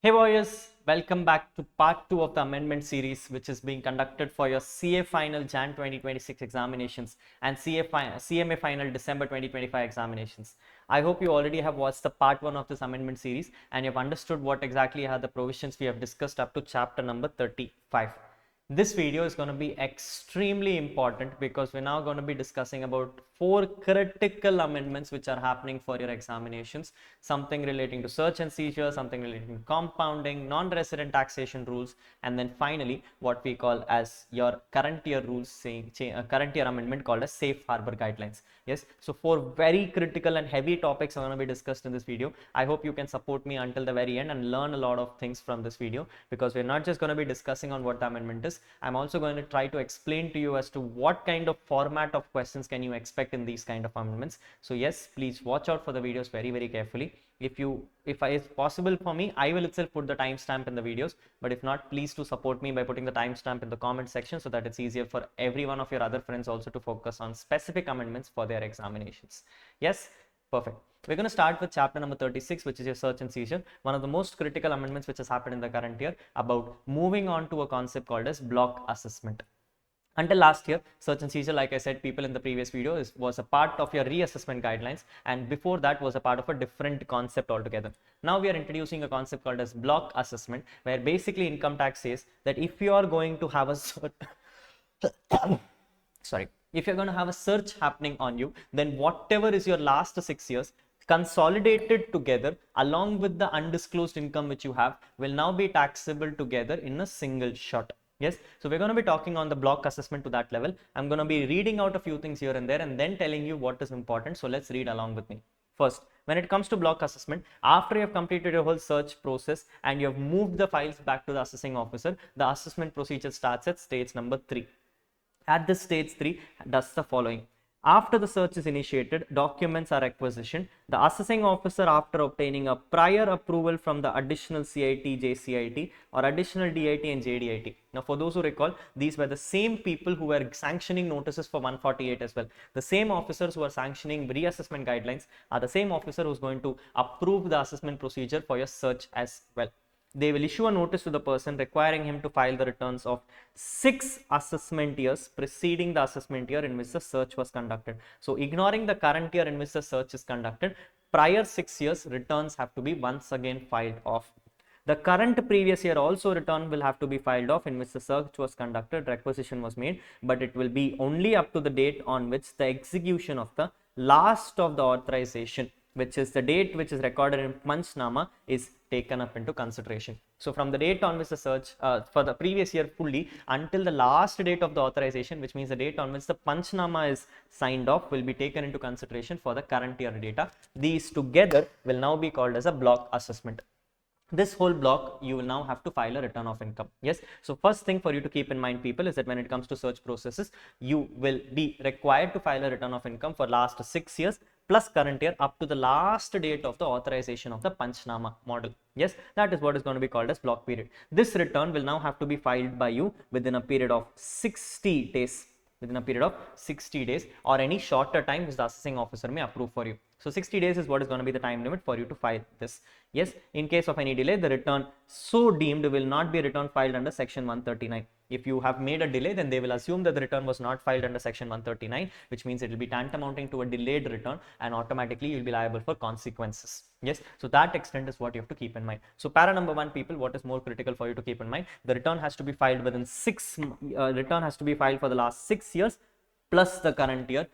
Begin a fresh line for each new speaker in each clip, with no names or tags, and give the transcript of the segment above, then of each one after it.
Hey warriors, welcome back to part 2 of the amendment series which is being conducted for your CA final Jan 2026 examinations and CMA final December 2025 examinations. I hope you already have watched the part 1 of this amendment series and you have understood what exactly are the provisions we have discussed up to chapter number 35. This video is going to be extremely important because we're now going to be discussing about 4 critical amendments which are happening for your examinations. Something relating to search and seizure, something relating to compounding, non-resident taxation rules, and then finally what we call as your current year rules, saying current year amendment called as safe harbor guidelines. Yes, so 4 very critical and heavy topics are going to be discussed in this video. I hope you can support me until the very end and learn a lot of things from this video, because we're not just going to be discussing on what the amendment is. I'm also going to try to explain to you as to what kind of format of questions can you expect in these kind of amendments. So yes, please watch out for the videos very carefully. If it's possible for me, I will itself put the timestamp in the videos, but if not, please do support me by putting the timestamp in the comment section so that it's easier for every one of your other friends also to focus on specific amendments for their examinations. Yes, perfect. We're going to start with chapter number 36, which is your search and seizure, one of the most critical amendments which has happened in the current year, about moving on to a concept called as block assessment. Until last year, search and seizure, like I said, people in the previous video, was a part of your reassessment guidelines, and before that was a part of a different concept altogether. Now we are introducing a concept called as block assessment, where basically income tax says that if you are going to have a if you're going to have a search happening on you, then whatever is your last 6 years consolidated together along with the undisclosed income which you have will now be taxable together in a single shot. Yes, so we're going to be talking on the block assessment to that level. I'm going to be reading out a few things here and there and then telling you what is important. So let's read along with me. First, when it comes to block assessment, after you have completed your whole search process and you have moved the files back to the assessing officer, the assessment procedure starts at stage number 3. At this stage 3 does the following. After the search is initiated, documents are requisitioned. The assessing officer, after obtaining a prior approval from the additional CIT, JCIT, or additional DIT and JDIT. Now, for those who recall, these were the same people who were sanctioning notices for 148 as well. The same officers who are sanctioning reassessment guidelines are the same officer who is going to approve the assessment procedure for your search as well. They will issue a notice to the person requiring him to file the returns of 6 assessment years preceding the assessment year in which the search was conducted. So ignoring the current year in which the search is conducted, prior 6 years returns have to be once again filed off. The current previous year also return will have to be filed off in which the search was conducted, requisition was made, but it will be only up to the date on which the execution of the last of the authorization, which is the date which is recorded in Panchnama, is taken up into consideration. So from the date on which the search for the previous year fully until the last date of the authorization, which means the date on which the Panchnama is signed off, will be taken into consideration for the current year data. These together will now be called as a block assessment. This whole block you will now have to file a return of income. Yes, so first thing for you to keep in mind, people, is that when it comes to search processes, you will be required to file a return of income for last 6 years plus current year up to the last date of the authorization of the Panchnama model. Yes, that is what is going to be called as block period. This return will now have to be filed by you within a period of 60 days. Within a period of 60 days or any shorter time which the assessing officer may approve for you. So 60 days is what is going to be the time limit for you to file this. Yes, in case of any delay, the return so deemed will not be a return filed under section 139. If you have made a delay, then they will assume that the return was not filed under section 139, which means it will be tantamounting to a delayed return and automatically you will be liable for consequences. Yes, so that extent is what you have to keep in mind. So para number 1, people, what is more critical for you to keep in mind? The return has to be filed within return has to be filed for the last 6 years plus the current year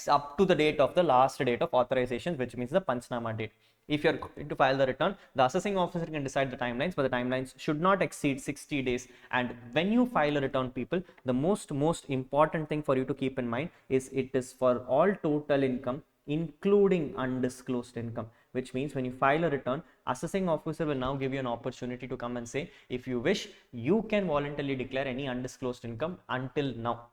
up to the date of the last date of authorization, which means the Panchnama date. If you are going to file the return, the assessing officer can decide the timelines, but the timelines should not exceed 60 days. And when you file a return, people, the most important thing for you to keep in mind is it is for all total income, including undisclosed income, which means when you file a return, assessing officer will now give you an opportunity to come and say, if you wish, you can voluntarily declare any undisclosed income until now.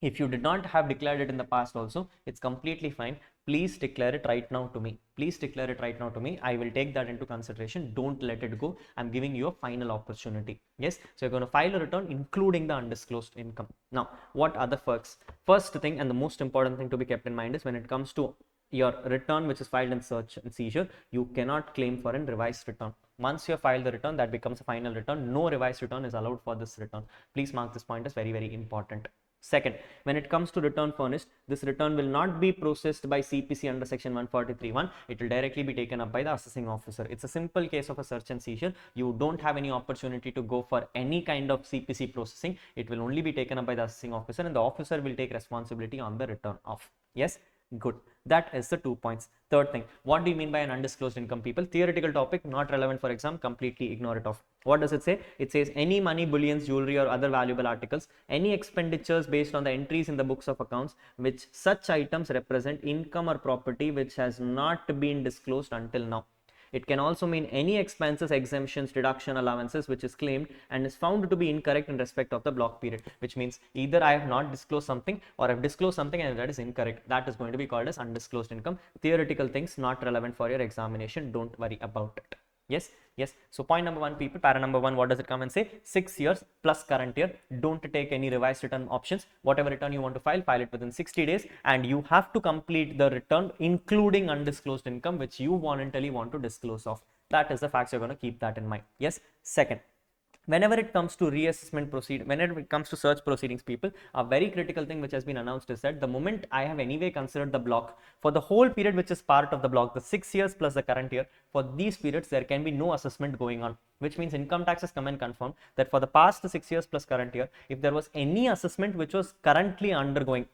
If you did not have declared it in the past also, it's completely fine. Please declare it right now to me. Please declare it right now to me. I will take that into consideration. Don't let it go. I'm giving you a final opportunity. Yes, so you're going to file a return including the undisclosed income. Now, what are the perks? First thing and the most important thing to be kept in mind is when it comes to your return which is filed in search and seizure, you cannot claim for a revised return. Once you have filed the return, that becomes a final return. No revised return is allowed for this return. Please mark this point as very, very important. Second, when it comes to return furnished, this return will not be processed by CPC under section 143(1). It will directly be taken up by the assessing officer. It's a simple case of a search and seizure. You don't have any opportunity to go for any kind of CPC processing. It will only be taken up by the assessing officer, and the officer will take responsibility on the return of. Yes, good. That is the 2 points. Third thing, what do you mean by an undisclosed income, people? Theoretical topic, not relevant for exam, completely ignore it off. What does it say? It says any money, bullions, jewelry or other valuable articles, any expenditures based on the entries in the books of accounts which such items represent income or property which has not been disclosed until now. It can also mean any expenses, exemptions, deduction, allowances which is claimed and is found to be incorrect in respect of the block period, which means either I have not disclosed something or I have disclosed something and that is incorrect. That is going to be called as undisclosed income. Theoretical things not relevant for your examination. Don't worry about it. Yes, yes. So point number 1, people, para number 1, what does it come and say? 6 years plus current year. Don't take any revised return options. Whatever return you want to file it within 60 days, and you have to complete the return including undisclosed income which you voluntarily want to disclose of. That is the facts. You're going to keep that in mind. Yes. Second, whenever it comes to reassessment whenever it comes to search proceedings, people, a very critical thing which has been announced is that the moment I have anyway considered the block for the whole period which is part of the block, the 6 years plus the current year, for these periods there can be no assessment going on, which means income taxes come and confirm that for the past 6 years plus current year, if there was any assessment which was currently undergoing,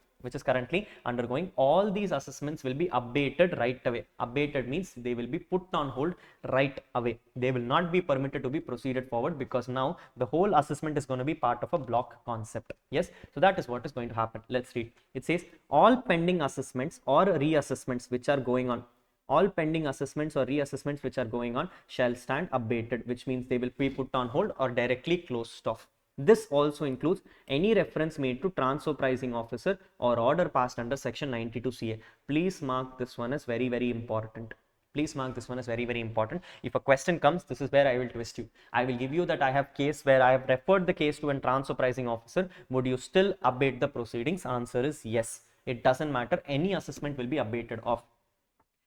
all these assessments will be abated right away. Abated means they will be put on hold right away. They will not be permitted to be proceeded forward because now the whole assessment is going to be part of a block concept. Yes, so that is what is going to happen. Let's read. It says all pending assessments or reassessments which are going on, all pending assessments or reassessments which are going on shall stand abated, which means they will be put on hold or directly closed off. This also includes any reference made to transfer pricing officer or order passed under section 92 CA. Please mark this one as very, very important. Please mark this one as very, very important. If a question comes, this is where I will twist you. I will give you that I have case where I have referred the case to a transfer pricing officer. Would you still abate the proceedings? Answer is yes. It doesn't matter. Any assessment will be abated off.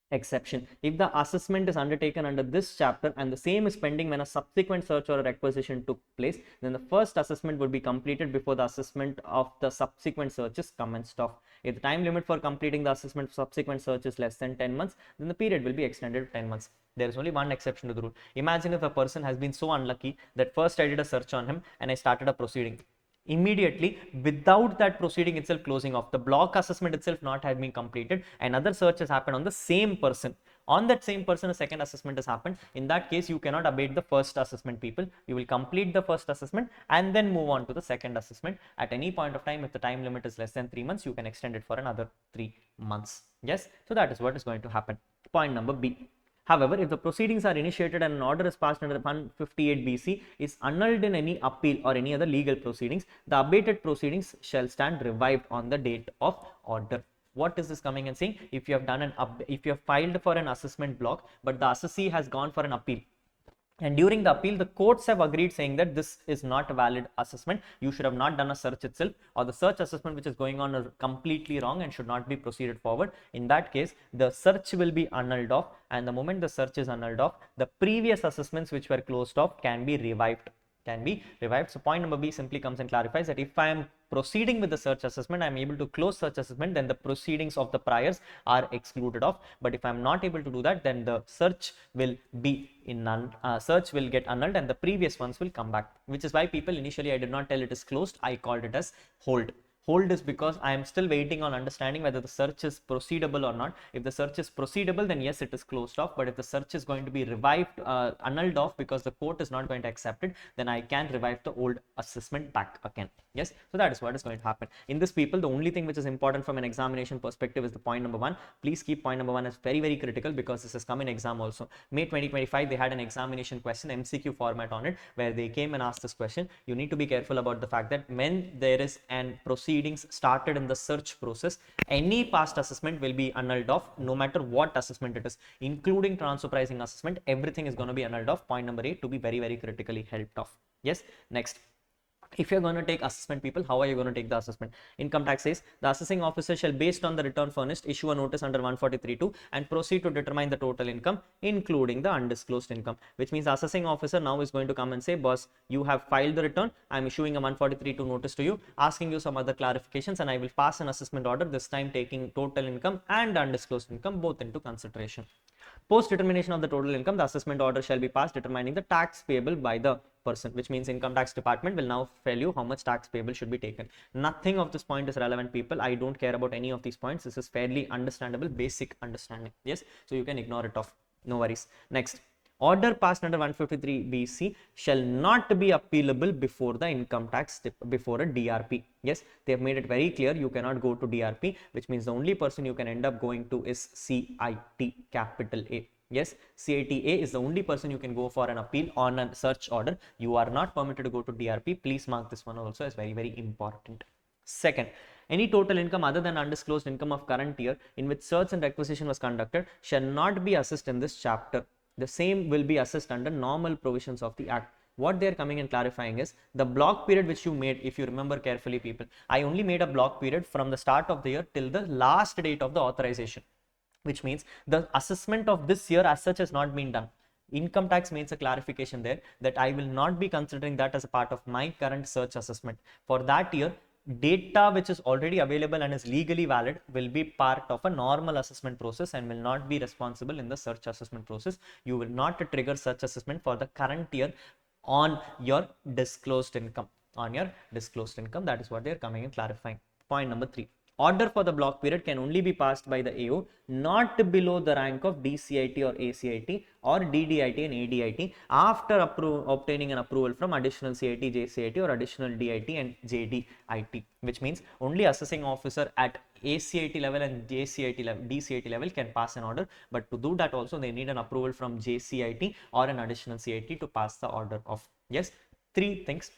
Exception: if the assessment is undertaken under this chapter and the same is pending when a subsequent search or a requisition took place, then the first assessment would be completed before the assessment of the subsequent search is commenced off. If the time limit for completing the assessment of subsequent search is less than 10 months, then the period will be extended to 10 months. There is only one exception to the rule. Imagine if a person has been so unlucky that first I did a search on him and I started a proceeding. Immediately, without that proceeding itself closing off, the block assessment itself not had been completed, another search has happened on the same person. On that same person, a second assessment has happened. In that case, you cannot abate the first assessment, people. You will complete the first assessment and then move on to the second assessment. At any point of time, if the time limit is less than 3 months, you can extend it for another 3 months. Yes, so that is what is going to happen. Point number B. However, if the proceedings are initiated and an order is passed under 158 BC is annulled in any appeal or any other legal proceedings, the abated proceedings shall stand revived on the date of order. What is this coming and saying? If you have done if you have filed for an assessment block, but the assessee has gone for an appeal, and during the appeal, the courts have agreed saying that this is not a valid assessment. You should have not done a search itself, or the search assessment which is going on is completely wrong and should not be proceeded forward. In that case, the search will be annulled off, and the moment the search is annulled off, the previous assessments which were closed off can be revived. So point number B simply comes and clarifies that if I am proceeding with the search assessment, I am able to close search assessment, then the proceedings of the priors are excluded off. But if I am not able to do that, then the search will be search will get annulled and the previous ones will come back, which is why people initially I did not tell it is closed. I called it as hold. Hold is because I am still waiting on understanding whether the search is proceedable or not. If the search is proceedable, then yes, it is closed off. But if the search is going to be revived, annulled off because the court is not going to accept it, then I can revive the old assessment back again. Yes, so that is what is going to happen. In this, people, the only thing which is important from an examination perspective is the point number 1. Please keep point number 1 as very, very critical because this has come in exam also. May 2025, they had an examination question, MCQ format on it, where they came and asked this question. You need to be careful about the fact that when there is an proceedings started in the search process, any past assessment will be annulled off, no matter what assessment it is, including transfer pricing assessment. Everything is going to be annulled off. Point number 8 to be very, very critically helped off. Yes, next. If you're going to take assessment, people, how are you going to take the assessment? Income tax says the assessing officer shall, based on the return furnished, issue a notice under 143(2) and proceed to determine the total income, including the undisclosed income. Which means the assessing officer now is going to come and say, boss, you have filed the return. I'm issuing a 143(2) notice to you, asking you some other clarifications, and I will pass an assessment order, this time taking total income and undisclosed income both into consideration. Post determination of the total income, the assessment order shall be passed determining the tax payable by the person, which means income tax department will now tell you how much tax payable should be taken. Nothing of this point is relevant, people. I don't care about any of these points. This is fairly understandable, basic understanding. Yes, so you can ignore it off. No worries. Next. Order passed under 153 BC shall not be appealable before the income tax, before a DRP. Yes, they have made it very clear you cannot go to DRP, which means the only person you can end up going to is CIT, capital A. Yes, CITA is the only person you can go for an appeal on a search order. You are not permitted to go to DRP. Please mark this one also as very, very important. Second, any total income other than undisclosed income of current year in which search and requisition was conducted shall not be assessed in this chapter. The same will be assessed under normal provisions of the Act. What they are coming and clarifying is the block period which you made, if you remember carefully, people, I only made a block period from the start of the year till the last date of the authorization, which means the assessment of this year as such has not been done. Income tax makes a clarification there that I will not be considering that as a part of my current search assessment. For that year, data which is already available and is legally valid will be part of a normal assessment process and will not be responsible in the search assessment process. You will not trigger search assessment for the current year on your disclosed income. That is what they are coming and clarifying. Point number 3. Order for the block period can only be passed by the AO not below the rank of DCIT or ACIT or DDIT and ADIT after obtaining an approval from additional CIT, JCIT or additional DIT and JDIT, which means only assessing officer at ACIT level and JCIT level, DCIT level can pass an order, but to do that also they need an approval from JCIT or an additional CIT to pass the order off. Yes, 3 things.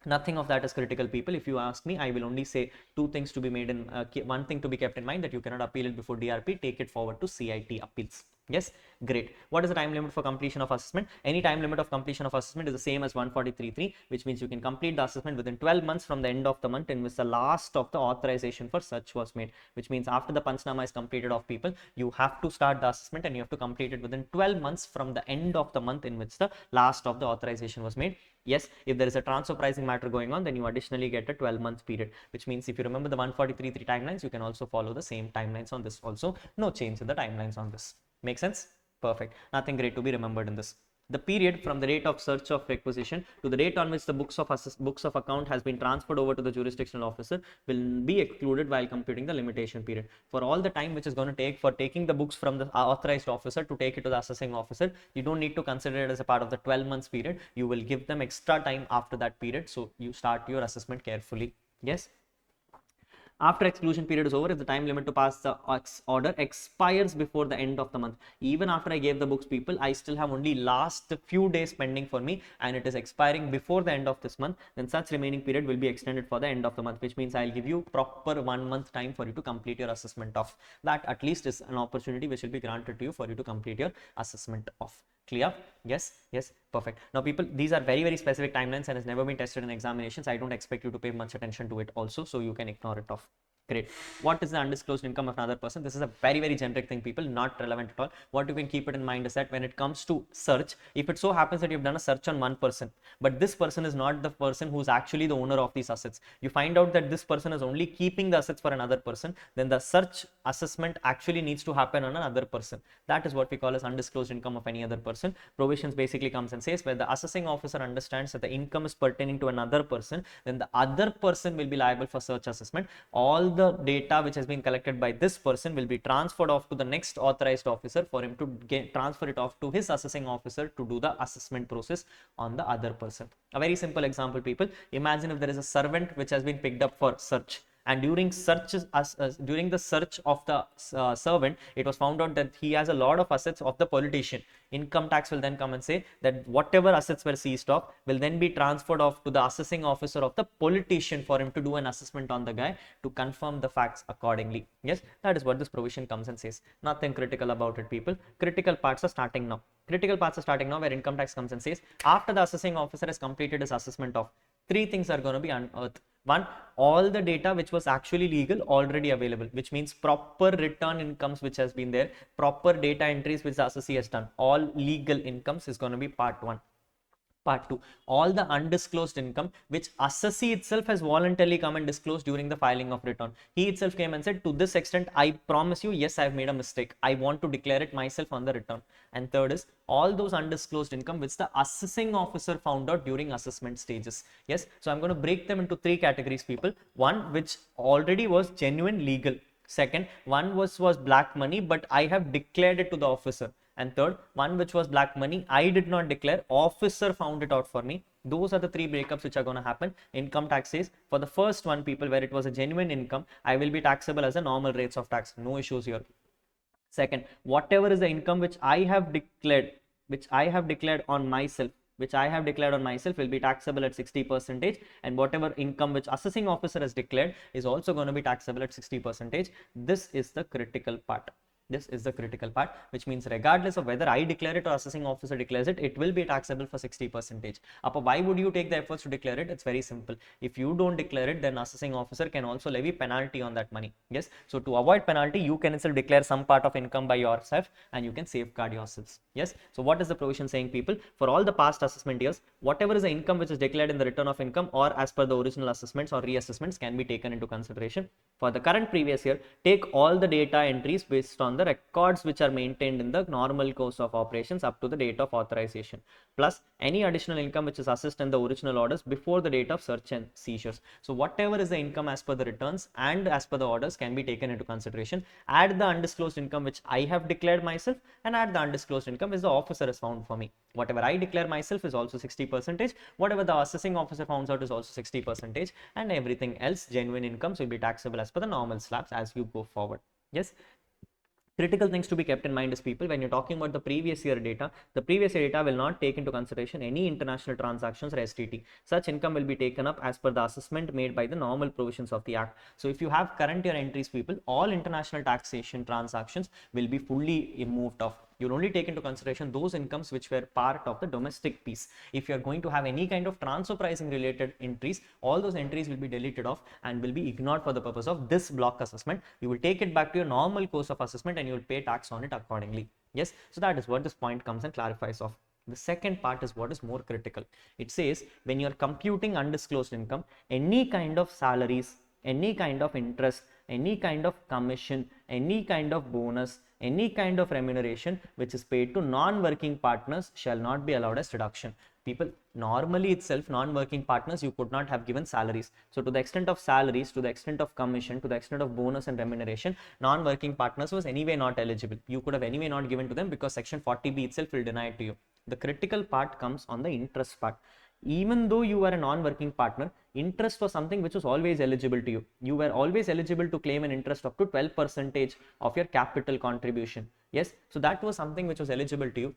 Nothing of that is critical, people. If you ask me, I will only say 2 things to be made in, one thing to be kept in mind, that you cannot appeal it before DRP, take it forward to CIT appeals. Yes, great. What is the time limit for completion of assessment? Any time limit of completion of assessment is the same as 143(3), which means you can complete the assessment within 12 months from the end of the month in which the last of the authorization for search was made, which means after the Panchnama is completed of people, you have to start the assessment and you have to complete it within 12 months from the end of the month in which the last of the authorization was made. Yes, if there is a transfer pricing matter going on, then you additionally get a 12-month period, which means if you remember the 143(3) timelines, you can also follow the same timelines on this also. No change in the timelines on this. Make sense? Perfect. Nothing great to be remembered in this. The period from the date of search of requisition to the date on which the books of account has been transferred over to the jurisdictional officer will be excluded while computing the limitation period. For all the time which is going to take for taking the books from the authorized officer to take it to the assessing officer, you don't need to consider it as a part of the 12 months period. You will give them extra time after that period. So you start your assessment carefully. Yes. After exclusion period is over, if the time limit to pass the order expires before the end of the month, even after I gave the books, people, I still have only last few days pending for me and it is expiring before the end of this month, then such remaining period will be extended for the end of the month, which means I'll give you proper 1 month time for you to complete your assessment of. That at least is an opportunity which will be granted to you for you to complete your assessment of. Clear? Yes, yes, perfect. Now people, these are very, very specific timelines and has never been tested in examinations. I don't expect you to pay much attention to it also, so you can ignore it off. Great. What is the undisclosed income of another person? This is a very, very generic thing, people, not relevant at all. What you can keep it in mind is that when it comes to search, if it so happens that you've done a search on one person, but this person is not the person who's actually the owner of these assets, you find out that this person is only keeping the assets for another person, then the search assessment actually needs to happen on another person. That is what we call as undisclosed income of any other person. Provisions basically comes and says where the assessing officer understands that the income is pertaining to another person, then the other person will be liable for search assessment. All the data which has been collected by this person will be transferred off to the next authorized officer for him to transfer it off to his assessing officer to do the assessment process on the other person. A very simple example, people. Imagine if there is a servant which has been picked up for search, and during the search of the servant, it was found out that he has a lot of assets of the politician. Income tax will then come and say that whatever assets were seized off will then be transferred off to the assessing officer of the politician for him to do an assessment on the guy to confirm the facts accordingly. Yes, that is what this provision comes and says. Nothing critical about it, people. Critical parts are starting now. Critical parts are starting now where income tax comes and says after the assessing officer has completed his assessment of Three things are going to be unearthed. One, all the data which was actually legal already available, which means proper return incomes which has been there, proper data entries which the assessee has done, all legal incomes is going to be part one. Part 2, all the undisclosed income which assessee itself has voluntarily come and disclosed during the filing of return. He itself came and said, to this extent, I promise you, yes, I have made a mistake. I want to declare it myself on the return. And third is all those undisclosed income which the assessing officer found out during assessment stages. Yes, so I'm going to break them into three categories, people. One, which already was genuine legal. Second, one was black money, but I have declared it to the officer. And third, one which was black money, I did not declare, officer found it out for me. Those are the three breakups which are going to happen. Income tax says, for the first one, people, where it was a genuine income, I will be taxable as a normal rates of tax. No issues here. Second, whatever is the income which I have declared on myself, will be taxable at 60%, and whatever income which assessing officer has declared is also going to be taxable at 60%. This is the critical part. This is the critical part, which means regardless of whether I declare it or assessing officer declares it, it will be taxable for 60%. Why would you take the efforts to declare it? It's very simple. If you don't declare it, then assessing officer can also levy penalty on that money. Yes. So to avoid penalty, you can itself declare some part of income by yourself and you can safeguard yourselves. Yes. So what is the provision saying, people? For all the past assessment years, whatever is the income which is declared in the return of income or as per the original assessments or reassessments can be taken into consideration. For the current previous year, take all the data entries based on the records which are maintained in the normal course of operations up to the date of authorization, plus any additional income which is assessed in the original orders before the date of search and seizures. So whatever is the income as per the returns and as per the orders can be taken into consideration. Add the undisclosed income which I have declared myself and add the undisclosed income which the officer has found for me. Whatever I declare myself is also 60%. Whatever the assessing officer finds out is also 60%, and everything else, genuine incomes, will be taxable as per the normal slabs as you go forward. Yes. Critical things to be kept in mind is, people, when you're talking about the previous year data, the previous year data will not take into consideration any international transactions or STT. Such income will be taken up as per the assessment made by the normal provisions of the Act. So if you have current year entries, people, all international taxation transactions will be fully moved off. You'll only take into consideration those incomes which were part of the domestic piece. If you are going to have any kind of transfer pricing related entries, all those entries will be deleted off and will be ignored for the purpose of this block assessment. You will take it back to your normal course of assessment and you will pay tax on it accordingly. Yes, so that is what this point comes and clarifies of. The second part is what is more critical. It says, when you are computing undisclosed income, any kind of salaries, any kind of interest, any kind of commission, any kind of bonus, any kind of remuneration which is paid to non-working partners shall not be allowed as deduction. People, normally itself, non-working partners, you could not have given salaries. So to the extent of salaries, to the extent of commission, to the extent of bonus and remuneration, non-working partners was anyway not eligible. You could have anyway not given to them because section 40B itself will deny it to you. The critical part comes on the interest part. Even though you were a non-working partner, interest was something which was always eligible to you. You were always eligible to claim an interest up to 12% of your capital contribution. Yes, so that was something which was eligible to you.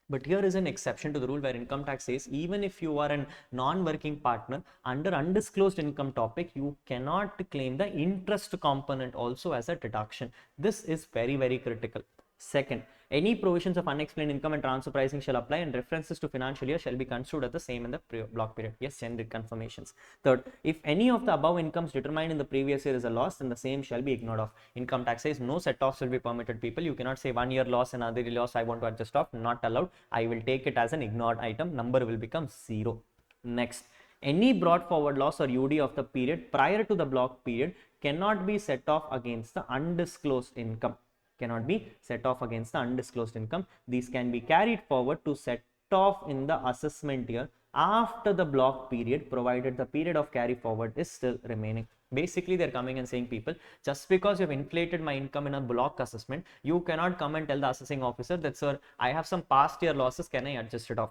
But here is an exception to the rule where income tax says, even if you are a non-working partner, under undisclosed income topic, you cannot claim the interest component also as a deduction. This is very, very critical. Second, any provisions of unexplained income and transfer pricing shall apply, and references to financial year shall be construed as the same in the block period. Yes, generic confirmations. Third, if any of the above incomes determined in the previous year is a loss, then the same shall be ignored off. Income tax says no set-offs will be permitted, people. You cannot say 1 year loss and other year loss I want to adjust off. Not allowed. I will take it as an ignored item. Number will become 0. Next, any brought forward loss or UD of the period prior to the block period cannot be set off against the undisclosed income. Cannot be set off against the undisclosed income. These can be carried forward to set off in the assessment year after the block period, provided the period of carry forward is still remaining. Basically, they're coming and saying, people, just because you've inflated my income in a block assessment, you cannot come and tell the assessing officer that, sir, I have some past year losses, can I adjust it off?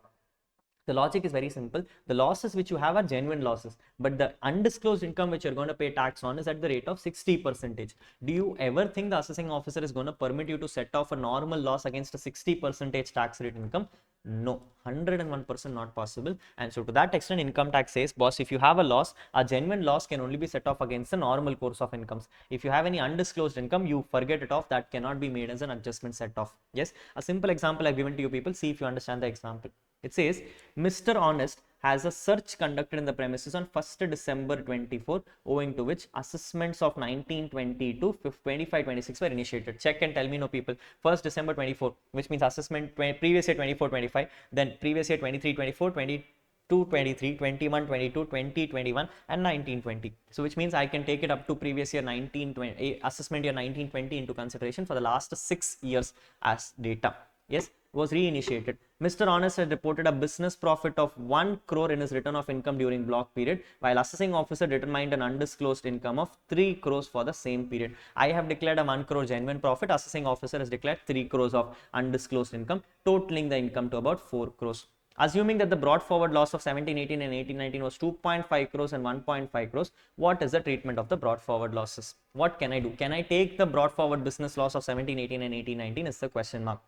The logic is very simple. The losses which you have are genuine losses, but the undisclosed income which you're going to pay tax on is at the rate of 60%. Do you ever think the assessing officer is going to permit you to set off a normal loss against a 60% tax rate income? No, 101% not possible. And so to that extent, income tax says, boss, if you have a loss, a genuine loss can only be set off against the normal course of incomes. If you have any undisclosed income, you forget it off. That cannot be made as an adjustment set off. Yes, a simple example I've given to you, people. See if you understand the example. It says, Mr. Honest has a search conducted in the premises on 1st December 24, owing to which assessments of 1920 to 25-26 were initiated. Check and tell me, no people. 1st December 24, which means assessment previous year 24-25, then previous year 23-24, 22-23, 21-22, 20-21, and 19-20. So which means I can take it up to previous year 19-20, assessment year 19-20 into consideration for the last 6 years as data. Yes, was reinitiated. Mr. Honest had reported a business profit of 1 crore in his return of income during block period, while assessing officer determined an undisclosed income of 3 crores for the same period. I have declared a 1 crore genuine profit. Assessing officer has declared 3 crores of undisclosed income, totaling the income to about 4 crores. Assuming that the brought forward loss of 17-18 and 18-19 was 2.5 crores and 1.5 crores, what is the treatment of the brought forward losses? What can I do? Can I take the brought forward business loss of 17-18 and 18-19 is the question mark.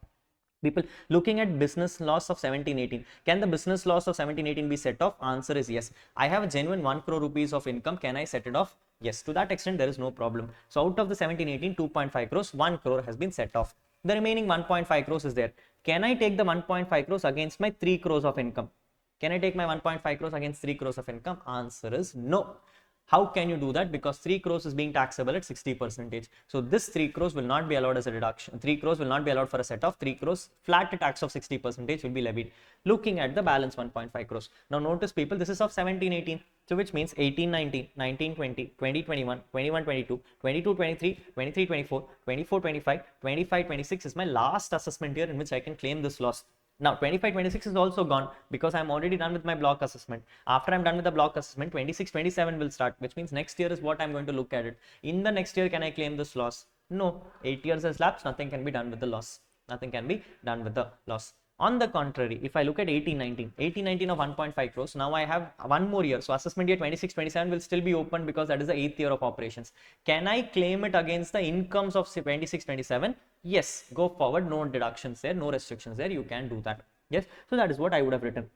People, looking at business loss of 17-18, can the business loss of 17-18 be set off? Answer is yes. I have a genuine 1 crore rupees of income. Can I set it off? Yes. To that extent, there is no problem. So out of the 17-18, 2.5 crores, 1 crore has been set off. The remaining 1.5 crores is there. Can I take the 1.5 crores against my 3 crores of income? Can I take my 1.5 crores against 3 crores of income? Answer is no. How can you do that? Because 3 crores is being taxable at 60%. So this 3 crores will not be allowed as a deduction. 3 crores will not be allowed for a set off. 3 crores flat tax of 60% will be levied. Looking at the balance 1.5 crores. Now notice people, this is of 17-18. So which means 18-19, 19-20, 20-21, 21-22, 22-23, 23-24, 24-25, 25-26 is my last assessment year in which I can claim this loss. Now 25-26 is also gone because I'm already done with my block assessment. After I'm done with the block assessment, 26-27 will start, which means next year is what I'm going to look at it. In the next year, can I claim this loss? No. 8 years has lapsed, nothing can be done with the loss. Nothing can be done with the loss. On the contrary, if I look at 18-19 of 1.5 crores, now I have one more year. So assessment year 26-27 will still be open because that is the 8th year of operations. Can I claim it against the incomes of 26-27? Yes, go forward. No deductions there, no restrictions there. You can do that. Yes, so that is what I would have written.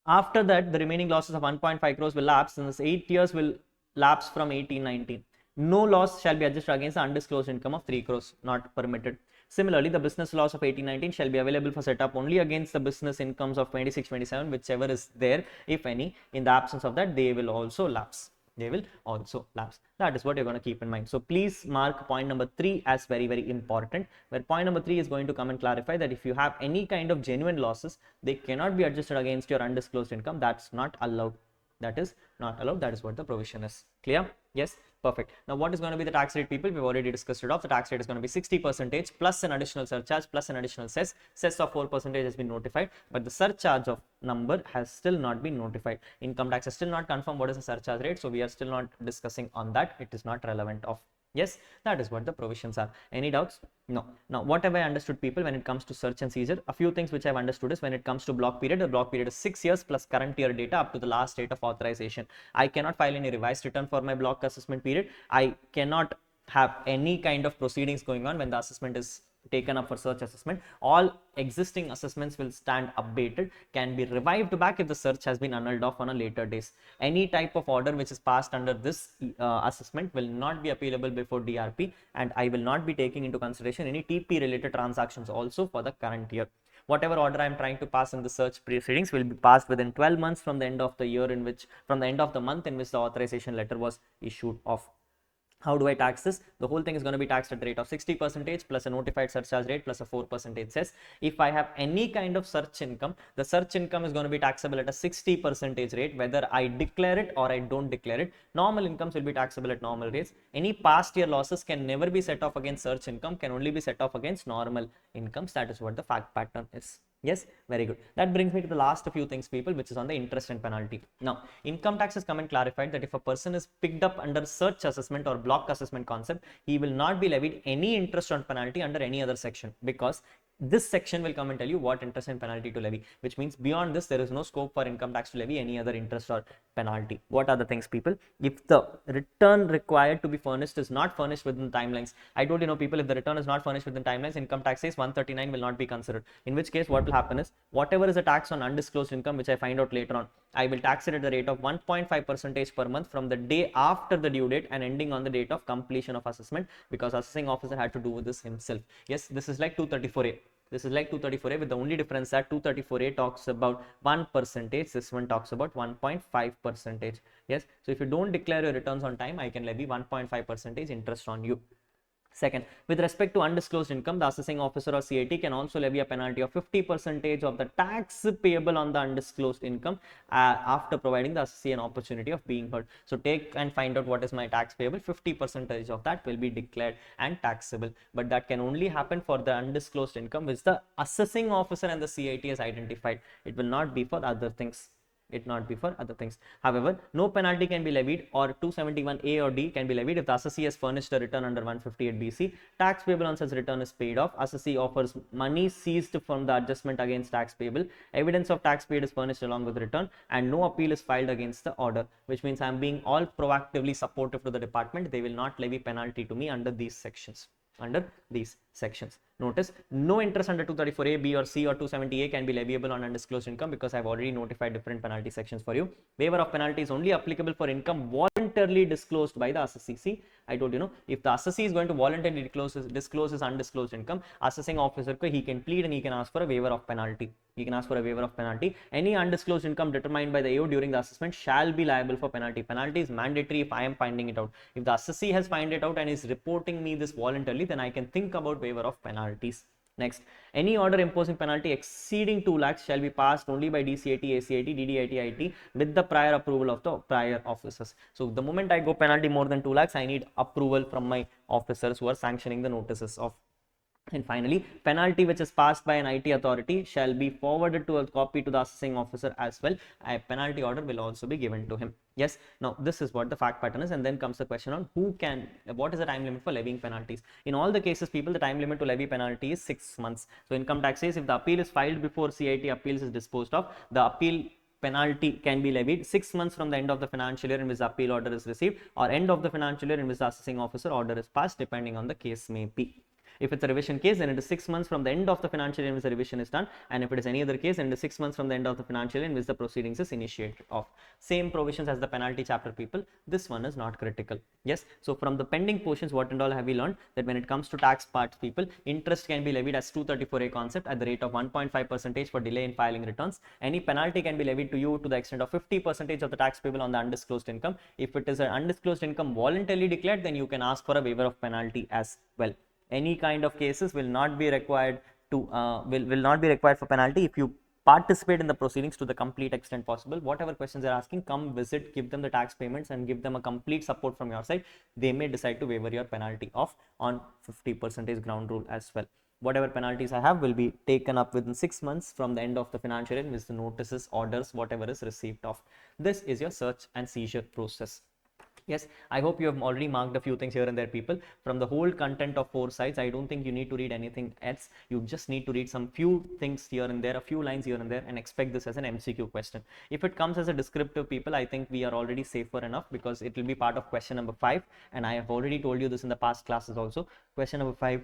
After that, the remaining losses of 1.5 crores will lapse, and this 8 years will lapse from 18-19. No loss shall be adjusted against the undisclosed income of 3 crores, not permitted. Similarly, the business loss of 18-19 shall be available for setup only against the business incomes of 26-27, whichever is there, if any. In the absence of that, they will also lapse. They will also lapse. That is what you're going to keep in mind. So please mark point number 3 as very, very important, where point number 3 is going to come and clarify that if you have any kind of genuine losses, they cannot be adjusted against your undisclosed income. That's not allowed. That is not allowed. That is what the provision is. Clear? Yes. Perfect. Now, what is going to be the tax rate, people? We've already discussed it off. The tax rate is going to be 60% plus an additional surcharge plus an additional cess. Cess of 4% has been notified, but the surcharge of number has still not been notified. Income tax is still not confirmed what is the surcharge rate, so we are still not discussing on that. It is not relevant of. Yes, that is what the provisions are. Any doubts? No. Now, what have I understood, people, when it comes to search and seizure? A few things which I've understood is when it comes to block period, the block period is 6 years plus current year data up to the last date of authorization. I cannot file any revised return for my block assessment period. I cannot have any kind of proceedings going on when the assessment is taken up for search assessment. All existing assessments will stand updated, can be revived back if the search has been annulled off on a later days. Any type of order which is passed under this assessment will not be appealable before DRP, and I will not be taking into consideration any TP related transactions also for the current year. Whatever order I am trying to pass in the search proceedings will be passed within 12 months from the end of the year in which, from the end of the month in which the authorization letter was issued off. How do I tax this? The whole thing is going to be taxed at the rate of 60% plus a notified surcharge rate plus a 4% cess. If I have any kind of search income, the search income is going to be taxable at a 60% rate, whether I declare it or I don't declare it. Normal incomes will be taxable at normal rates. Any past year losses can never be set off against search income, can only be set off against normal incomes. That is what the fact pattern is. Yes, very good. That brings me to the last few things, people, which is on the interest and penalty. Now, income tax has come and clarified that if a person is picked up under search assessment or block assessment concept, he will not be levied any interest or penalty under any other section, because this section will come and tell you what interest and penalty to levy, which means beyond this, there is no scope for income tax to levy any other interest or penalty. What are the things, people? If the return required to be furnished is not furnished within timelines, I told you, people, if the return is not furnished within timelines, income tax says 139 will not be considered. In which case, what will happen is, whatever is a tax on undisclosed income, which I find out later on, I will tax it at the rate of 1.5% per month from the day after the due date and ending on the date of completion of assessment, because assessing officer had to do with this himself. Yes, this is like 234A. This is like 234A, with the only difference that 234A talks about 1%, this one talks about 1.5%. Yes, so if you don't declare your returns on time, I can levy 1.5% interest on you. Second, with respect to undisclosed income, the assessing officer or CAT can also levy a penalty of 50% of the tax payable on the undisclosed income after providing the assessee an opportunity of being heard. So take and find out what is my tax payable. 50% of that will be declared and taxable, but that can only happen for the undisclosed income which the assessing officer and the CAT has identified. It will not be for other things. It not be for other things. However, no penalty can be levied or 271A or D can be levied if the assessee has furnished a return under 158BC. Tax payable on such return is paid off. Assessee offers money seized from the adjustment against tax payable. Evidence of tax paid is furnished along with the return, and no appeal is filed against the order, which means I am being all proactively supportive to the department. They will not levy penalty to me under these sections. Notice, no interest under 234A, B or C or 270A can be leviable on undisclosed income because I've already notified different penalty sections for you. Waiver of penalty is only applicable for income voluntarily disclosed by the assessee. See, I told you, if the assessee is going to voluntarily disclose his undisclosed income, assessing officer, he can plead and he can ask for a waiver of penalty. Any undisclosed income determined by the AO during the assessment shall be liable for penalty. Penalty is mandatory if I am finding it out. If the assessee has found it out and is reporting me this voluntarily, then I can think about waiver of penalties. Next, any order imposing penalty exceeding 2 lakhs shall be passed only by DCAT, ACAT, DDIT, IT with the prior approval of the prior officers. So the moment I go penalty more than 2 lakhs, I need approval from my officers who are sanctioning the notices of. And finally, penalty which is passed by an IT authority shall be forwarded to a copy to the assessing officer as well. A penalty order will also be given to him. Yes, now this is what the fact pattern is, and then comes the question on what is the time limit for levying penalties. In all the cases, people, the time limit to levy penalty is 6 months. So income tax says if the appeal is filed before CIT appeals is disposed of, the appeal penalty can be levied 6 months from the end of the financial year in which the appeal order is received, or end of the financial year in which the assessing officer order is passed, depending on the case may be. If it's a revision case, then it is 6 months from the end of the financial year in which the revision is done, and if it is any other case, then it is 6 months from the end of the financial year in which the proceedings is initiated of. Same provisions as the penalty chapter, people. This one is not critical. Yes, so from the pending portions, what and all have we learned? That when it comes to tax parts, people, interest can be levied as 234A concept at the rate of 1.5% for delay in filing returns. Any penalty can be levied to you to the extent of 50% of the tax payable on the undisclosed income. If it is an undisclosed income voluntarily declared, then you can ask for a waiver of penalty as well. Any kind of cases will not be required to will not be required for penalty if you participate in the proceedings to the complete extent possible. Whatever questions they're asking, come visit, give them the tax payments and give them a complete support from your side. They may decide to waiver your penalty off on 50% ground rule as well. Whatever penalties I have will be taken up within 6 months from the end of the financial year in which the notices, orders, whatever is received of. This is your search and seizure process. Yes, I hope you have already marked a few things here and there, people. From the whole content of 4 sides, I don't think you need to read anything else. You just need to read some few things here and there, a few lines here and there, and expect this as an MCQ question. If it comes as a descriptive, people, I think we are already safer enough because it will be part of question number 5, and I have already told you this in the past classes also. Question number 5.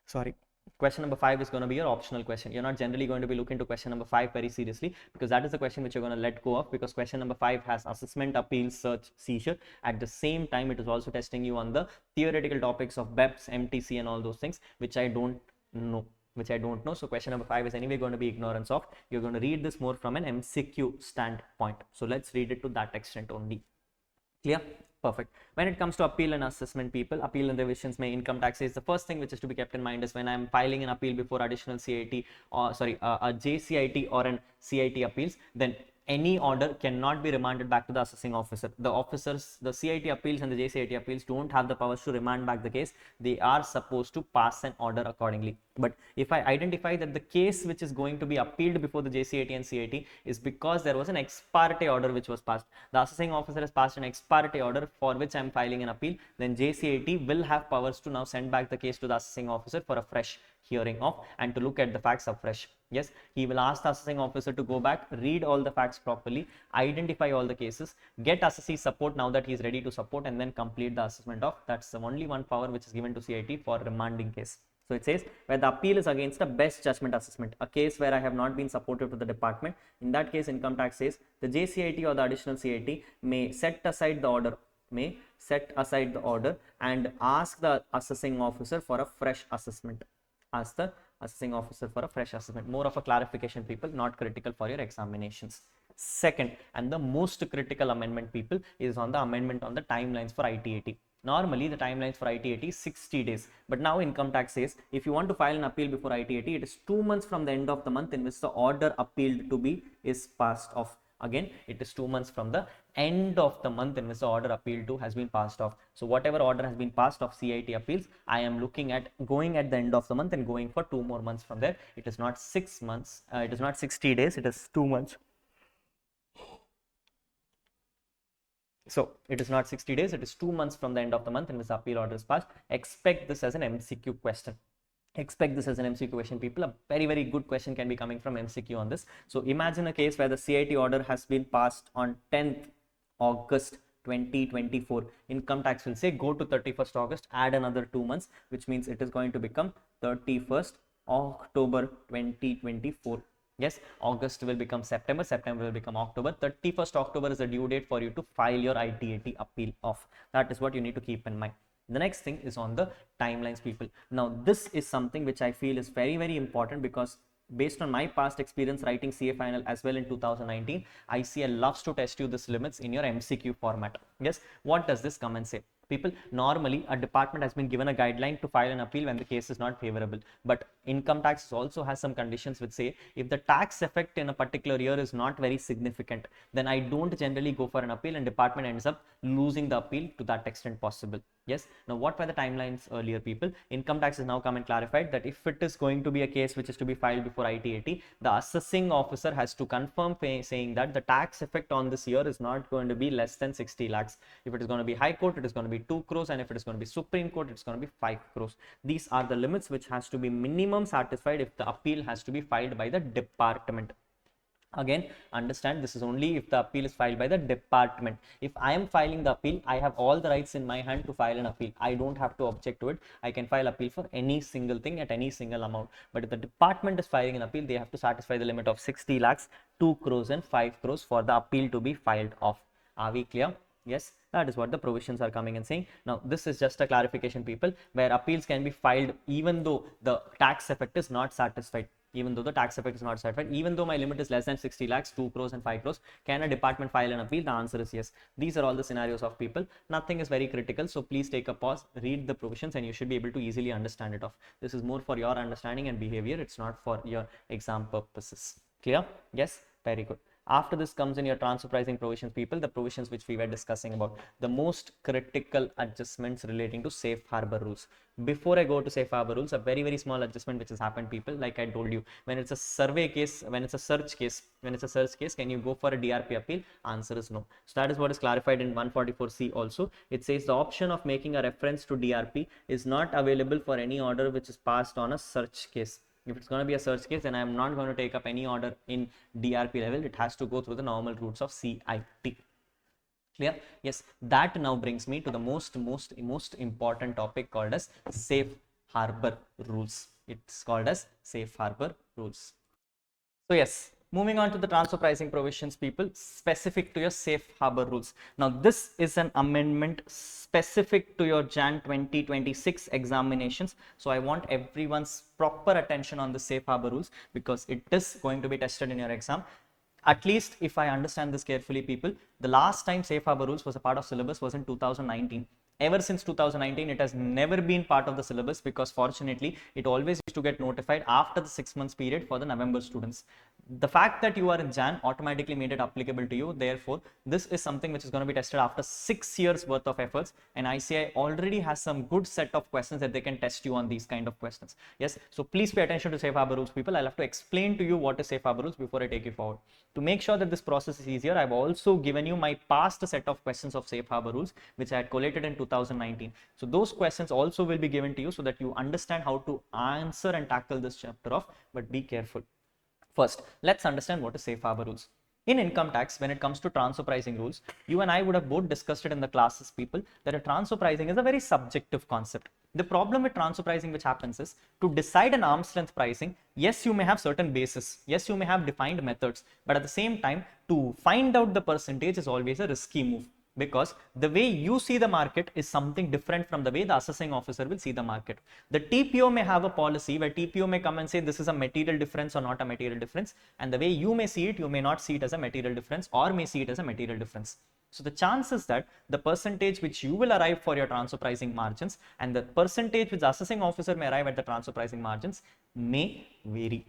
Sorry. Question number 5 is going to be your optional question. You're not generally going to be looking to question number 5 very seriously, because that is the question which you're going to let go of, because question number 5 has assessment, appeal, search, seizure. At the same time, it is also testing you on the theoretical topics of BEPS, MTC and all those things, which I don't know. So question number 5 is anyway going to be ignorance of. You're going to read this more from an MCQ standpoint. So let's read it to that extent only. Clear? Perfect. When it comes to appeal and assessment, people, appeal and revisions may income tax is the first thing which is to be kept in mind is when I'm filing an appeal before additional CIT or a JCIT or an CIT appeals, then any order cannot be remanded back to the assessing officer. The officers, the CIT appeals and the JCIT appeals don't have the powers to remand back the case. They are supposed to pass an order accordingly. But if I identify that the case which is going to be appealed before the JCIT and CIT is because there was an ex parte order which was passed, the assessing officer has passed an ex parte order for which I am filing an appeal, then JCIT will have powers to now send back the case to the assessing officer for a fresh hearing of and to look at the facts afresh. Yes, he will ask the assessing officer to go back, read all the facts properly, identify all the cases, get assessee support now that he is ready to support, and then complete the assessment of. That's the only one power which is given to CIT for remanding case. So it says where the appeal is against a best judgment assessment, a case where I have not been supportive to the department. In that case, income tax says the JCIT or the additional CIT may set aside the order set aside the order and ask the assessing officer for a fresh assessment. Ask the assessing officer for a fresh assessment. More of a clarification, people, not critical for your examinations. Second, and the most critical amendment, people, is on the amendment on the timelines for IT-80. Normally, the timelines for IT-80 is 60 days, but now income tax says if you want to file an appeal before IT-80, it is 2 months from the end of the month in which the order appealed to be is passed off. Again, it is 2 months from the end of the month in which the order appealed to has been passed off. So whatever order has been passed off CIT appeals, I am looking at going at the end of the month and going for 2 more months from there. It is not 6 months, it is not 60 days, it is 2 months. So it is not 60 days, it is 2 months from the end of the month in which the appeal order is passed. Expect this as an MCQ question. Expect this as an MCQ question, people. A very, very good question can be coming from MCQ on this. So imagine a case where the CIT order has been passed on 10th August 2024. Income tax will say go to 31st August, add another 2 months, which means it is going to become 31st October 2024. Yes, August will become September, September will become October. 31st October is the due date for you to file your IT-80 appeal off. That is what you need to keep in mind. The next thing is on the timelines, people. Now, this is something which I feel is very, very important because based on my past experience writing CA final as well in 2019, ICA loves to test you this limits in your MCQ format. Yes, what does this come and say? People, normally a department has been given a guideline to file an appeal when the case is not favorable, but income tax also has some conditions which say if the tax effect in a particular year is not very significant, then I don't generally go for an appeal and department ends up losing the appeal to that extent possible. Yes, now what were the timelines earlier, people? Income tax has now come and clarified that if it is going to be a case which is to be filed before IT-80, the assessing officer has to confirm saying that the tax effect on this year is not going to be less than 60 lakhs. If it is going to be High Court, it is going to be 2 crores, and if it is going to be Supreme Court, it's going to be 5 crores. These are the limits which has to be minimum satisfied if the appeal has to be filed by the department. Again, understand this is only if the appeal is filed by the department. If I am filing the appeal, I have all the rights in my hand to file an appeal. I don't have to object to it. I can file appeal for any single thing at any single amount. But if the department is filing an appeal, they have to satisfy the limit of 60 lakhs, 2 crores and 5 crores for the appeal to be filed off. Are we clear? Yes, that is what the provisions are coming and saying. Now, this is just a clarification, people, where appeals can be filed even though the tax effect is not satisfied. Even though the tax effect is not satisfied, even though my limit is less than 60 lakhs, 2 crores and 5 crores, can a department file an appeal? The answer is yes. These are all the scenarios of people. Nothing is very critical. So please take a pause, read the provisions, and you should be able to easily understand it off. This is more for your understanding and behavior. It's not for your exam purposes. Clear? Yes? Very good. After this comes in your transfer pricing provisions, people, the provisions which we were discussing about, the most critical adjustments relating to safe harbor rules. Before I go to safe harbor rules, a very, very small adjustment which has happened, people, like I told you, when it's a survey case, when it's a search case, can you go for a DRP appeal? Answer is no. So that is what is clarified in 144C also. It says the option of making a reference to DRP is not available for any order which is passed on a search case. If it's going to be a search case, then I am not going to take up any order in DRP level. It has to go through the normal routes of CIT. Clear? Yes, that now brings me to the most important topic called as safe harbor rules. It's called as safe harbor rules. So yes, moving on to the transfer pricing provisions, people, specific to your safe harbor rules. Now, this is an amendment specific to your Jan 2026 examinations. So I want everyone's proper attention on the safe harbor rules because it is going to be tested in your exam. At least if I understand this carefully, people, the last time safe harbor rules was a part of syllabus was in 2019. Ever since 2019, it has never been part of the syllabus because fortunately, it always used to get notified after the 6 months period for the November students. The fact that you are in Jan automatically made it applicable to you. Therefore, this is something which is going to be tested after 6 years worth of efforts, and ICI already has some good set of questions that they can test you on these kind of questions. Yes, so please pay attention to safe harbor rules, people. I'll have to explain to you what is safe harbor rules before I take you forward. To make sure that this process is easier, I've also given you my past set of questions of safe harbor rules, which I had collated in 2019. So those questions also will be given to you so that you understand how to answer and tackle this chapter off, but be careful. First, let's understand what is safe harbor rules. In income tax, when it comes to transfer pricing rules, you and I would have both discussed it in the classes, people, that a transfer pricing is a very subjective concept. The problem with transfer pricing which happens is, to decide an arm's length pricing, yes, you may have certain bases, yes, you may have defined methods, but at the same time, to find out the percentage is always a risky move. because the way you see the market is something different from the way the assessing officer will see the market. The TPO may have a policy where TPO may come and say this is a material difference or not a material difference, and the way you may see it, you may not see it as a material difference or may see it as a material difference. So the chances that the percentage which you will arrive for your transfer pricing margins and the percentage which the assessing officer may arrive at the transfer pricing margins may vary.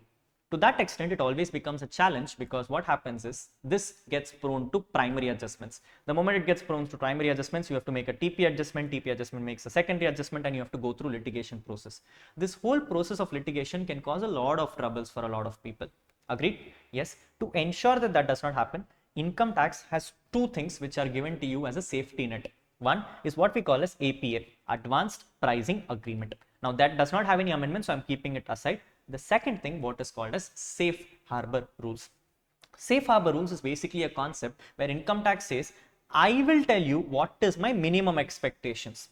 To that extent, it always becomes a challenge, because what happens is this gets prone to primary adjustments. The moment it gets prone to primary adjustments, you have to make a TP adjustment. TP adjustment makes a secondary adjustment, and you have to go through litigation process. This whole process of litigation can cause a lot of troubles for a lot of people. Agreed? Yes. To ensure that that does not happen, income tax has two things which are given to you as a safety net. One is what we call as APA, Advanced Pricing Agreement. Now that does not have any amendment, so I'm keeping it aside. The second thing, what is called as safe harbor rules. Safe harbor rules is basically a concept where income tax says, I will tell you what is my minimum expectations.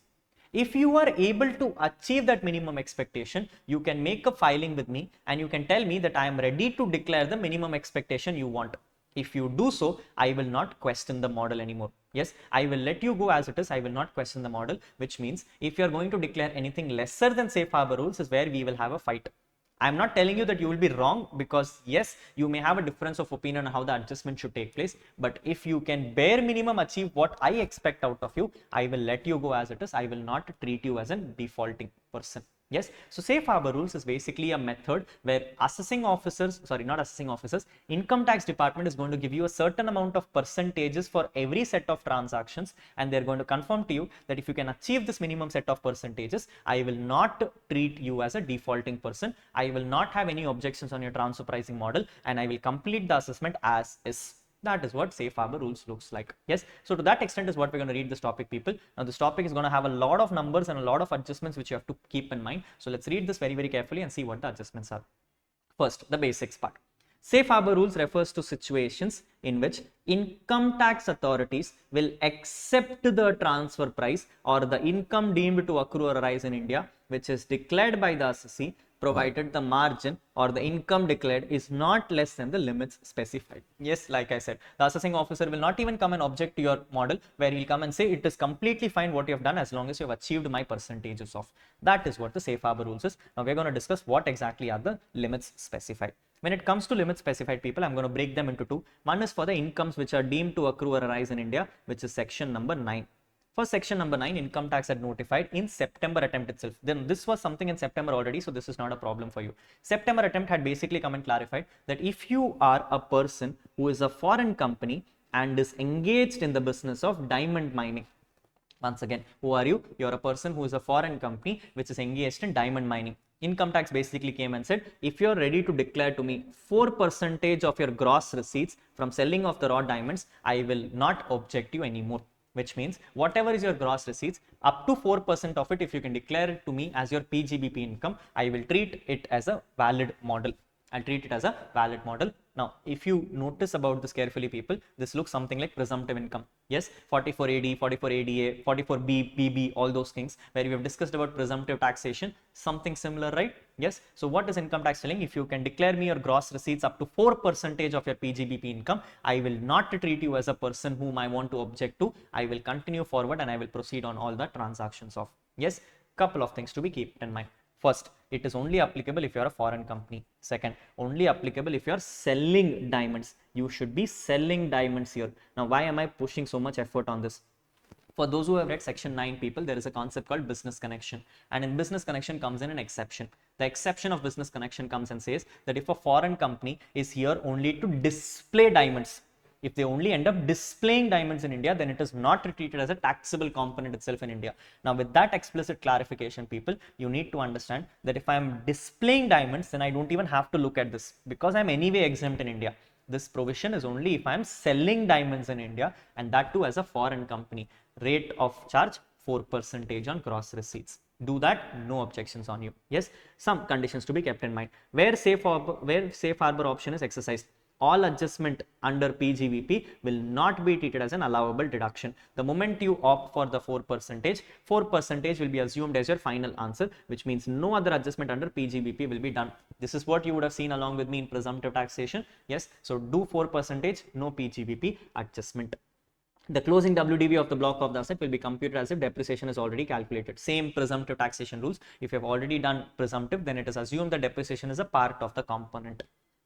If you are able to achieve that minimum expectation, you can make a filing with me and you can tell me that I am ready to declare the minimum expectation you want. If you do so, I will not question the model anymore. Yes, I will let you go as it is. I will not question the model, which means if you are going to declare anything lesser than safe harbor rules is where we will have a fight. I'm not telling you that you will be wrong, because yes, you may have a difference of opinion on how the adjustment should take place. But if you can bare minimum achieve what I expect out of you, I will let you go as it is. I will not treat you as a defaulting person. Yes, so safe harbor rules is basically a method where income tax department is going to give you a certain amount of percentages for every set of transactions, and they're going to confirm to you that if you can achieve this minimum set of percentages, I will not treat you as a defaulting person. I will not have any objections on your transfer pricing model, and I will complete the assessment as is. That is what safe harbor rules looks like. Yes, so to that extent is what we're going to read this topic, people. Now this topic is going to have a lot of numbers and a lot of adjustments which you have to keep in mind. So let's read this very, very carefully and see what the adjustments are. First, the basics part. Safe harbor rules refers to situations in which income tax authorities will accept the transfer price or the income deemed to accrue or arise in India, which is declared by the assessee, provided the margin or the income declared is not less than the limits specified. Yes, like I said, the assessing officer will not even come and object to your model, where he'll come and say it is completely fine what you have done as long as you have achieved my percentages of. That is what the safe harbor rules is. Now we're going to discuss what exactly are the limits specified. When it comes to limits specified, people, I'm going to break them into two. One is for the incomes which are deemed to accrue or arise in India, which is section number 9. For section number 9, income tax had notified in September attempt itself. Then this was something in September already, so this is not a problem for you. September attempt had basically come and clarified that if you are a person who is a foreign company and is engaged in the business of diamond mining. Once again, who are you? You're a person who is a foreign company which is engaged in diamond mining. Income tax basically came and said, if you're ready to declare to me 4% of your gross receipts from selling of the raw diamonds, I will not object you anymore. Which means whatever is your gross receipts, up to 4% of it, if you can declare it to me as your PGBP income, I will treat it as a valid model. I'll treat it as a valid model. Now, if you notice about this carefully, people, this looks something like presumptive income. Yes, 44AD, 44ADA, 44B, BB, all those things where we have discussed about presumptive taxation, something similar, right? Yes. So what is income tax telling? If you can declare me your gross receipts up to 4% of your PGBP income, I will not treat you as a person whom I want to object to. I will continue forward and I will proceed on all the transactions of. Yes, couple of things to be kept in mind. First, it is only applicable if you are a foreign company. Second, only applicable if you are selling diamonds. You should be selling diamonds here. Now, why am I pushing so much effort on this? For those who have read section 9, people, there is a concept called business connection, and in business connection comes in an exception. The exception of business connection comes and says that if a foreign company is here only to display diamonds, if they only end up displaying diamonds in India, then it is not treated as a taxable component itself in India. Now, with that explicit clarification, people, you need to understand that if I am displaying diamonds, then I don't even have to look at this, because I am anyway exempt in India. This provision is only if I am selling diamonds in India, and that too as a foreign company. Rate of charge 4% on gross receipts. Do that, no objections on you. Yes, some conditions to be kept in mind. Where safe harbor option is exercised, all adjustment under PGBP will not be treated as an allowable deduction. The moment you opt for the 4% will be assumed as your final answer, which means no other adjustment under PGBP will be done. This is what you would have seen along with me in presumptive taxation. Yes, so do 4%, no PGBP adjustment. the closing WDV of the block of the asset will be computed as if depreciation is already calculated. Same presumptive taxation rules. If you have already done presumptive, then it is assumed that depreciation is a part of the component.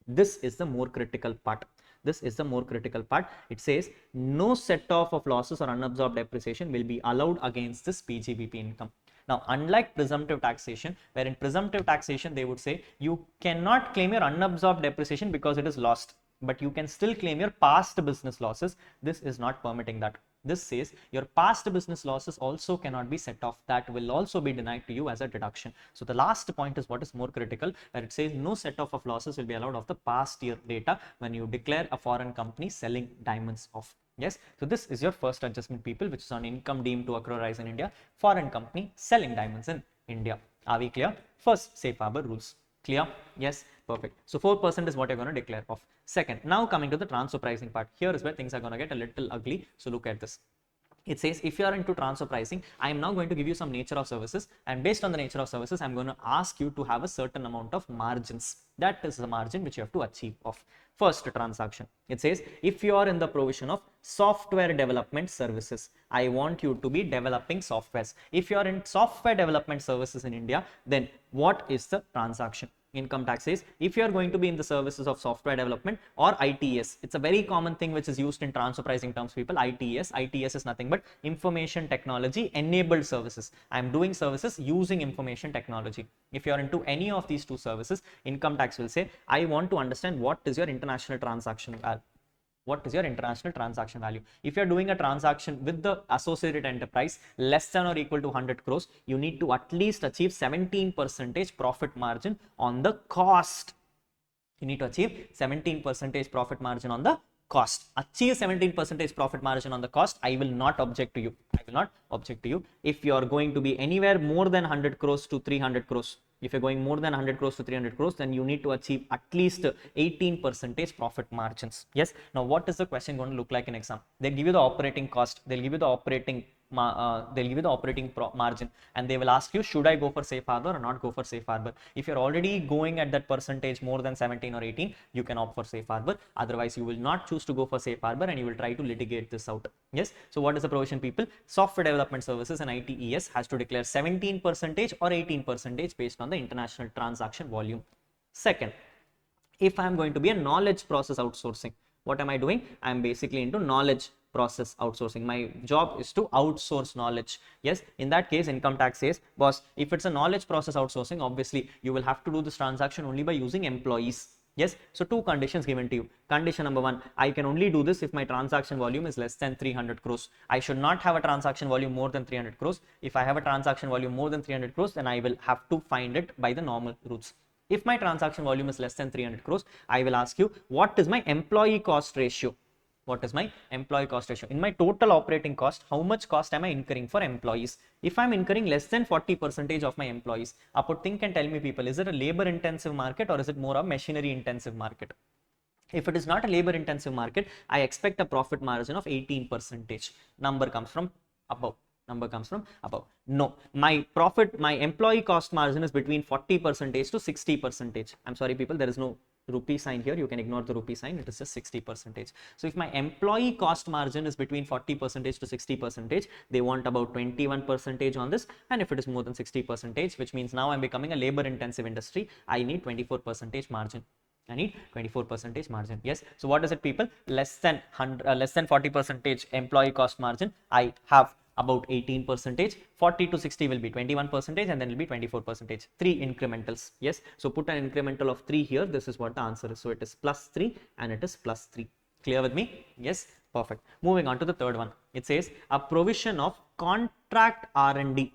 This is the more critical part. This is the more critical part. It says no set off of losses or unabsorbed depreciation will be allowed against this PGBP income. Now, unlike presumptive taxation, where in presumptive taxation they would say you cannot claim your unabsorbed depreciation because it is lost, but you can still claim your past business losses. This is not permitting that. This says your past business losses also cannot be set off. That will also be denied to you as a deduction. So the last point is what is more critical, where it says no set off of losses will be allowed of the past year data when you declare a foreign company selling diamonds off. Yes, so this is your first adjustment, people, which is on income deemed to accrue rise in India, foreign company selling diamonds in India. Are we clear? First, safe harbor rules. Clear? Yes, perfect. So 4% is what you're going to declare of. Second, now coming to the transfer pricing part. Here is where things are going to get a little ugly. So look at this. It says if you are into transfer pricing, I am now going to give you some nature of services, and based on the nature of services, I'm going to ask you to have a certain amount of margins. That is the margin which you have to achieve of. First transaction, it says if you are in the provision of software development services, I want you to be developing softwares. If you are in software development services in India, then what is the transaction? Income tax says if you are going to be in the services of software development or ITS, it's a very common thing which is used in transfer pricing terms, people. ITS is nothing but information technology enabled services. I am doing services using information technology. If you are into any of these two services, income tax will say I want to understand what is your international transaction value. What is your international transaction value? If you're doing a transaction with the associated enterprise less than or equal to 100 crores, you need to at least achieve 17% profit margin on the cost. You need to achieve 17% profit margin on the cost. Achieve 17% profit margin on the cost. I will not object to you. I will not object to you. If you are going to be anywhere more than 100 crores to 300 crores, if you're going more than 100 crores to 300 crores, then you need to achieve at least 18% profit margins. Yes. Now, what is the question going to look like in exam? They'll give you the operating cost. They'll give you the operating margin, and they will ask you, should I go for safe harbor or not go for safe harbor? If you're already going at that percentage more than 17 or 18, you can opt for safe harbor. Otherwise, you will not choose to go for safe harbor and you will try to litigate this out. Yes. So what is the provision, people? Software development services and ITES has to declare 17% or 18% based on the international transaction volume. Second, if I am going to be a knowledge process outsourcing, what am I doing? I am basically into knowledge process outsourcing. My job is to outsource knowledge. Yes, in that case, income tax says, boss, if it's a knowledge process outsourcing, obviously you will have to do this transaction only by using employees. Yes, so two conditions given to you. Condition number one, I can only do this if my transaction volume is less than 300 crores. I should not have a transaction volume more than 300 crores. If I have a transaction volume more than 300 crores, then I will have to find it by the normal routes. If my transaction volume is less than 300 crores, I will ask you, what is my employee cost ratio? What is my employee cost ratio? In my total operating cost, how much cost am I incurring for employees? If I'm incurring less than 40% of my employees, think and tell me, people, is it a labor intensive market or is it more a machinery intensive market? If it is not a labor intensive market, I expect a profit margin of 18%. Number comes from above. No, my employee cost margin is between 40% to 60%. I'm sorry, people, there is no rupee sign here. You can ignore the rupee sign. It is just 60%. So if my employee cost margin is between 40% to 60%, they want about 21% on this. And if it is more than 60%, which means now I'm becoming a labor intensive industry, I need 24% margin. I need 24% margin. Yes. So what is it, people? Less than 40% employee cost margin, I have about 18%. 40 to 60 will be 21%, and then it will be 24%. 3 incrementals. Yes. So put an incremental of 3 here. This is what the answer is. So it is plus 3 and it is plus 3. Clear with me? Yes. Perfect. Moving on to the third one. It says a provision of contract R&D.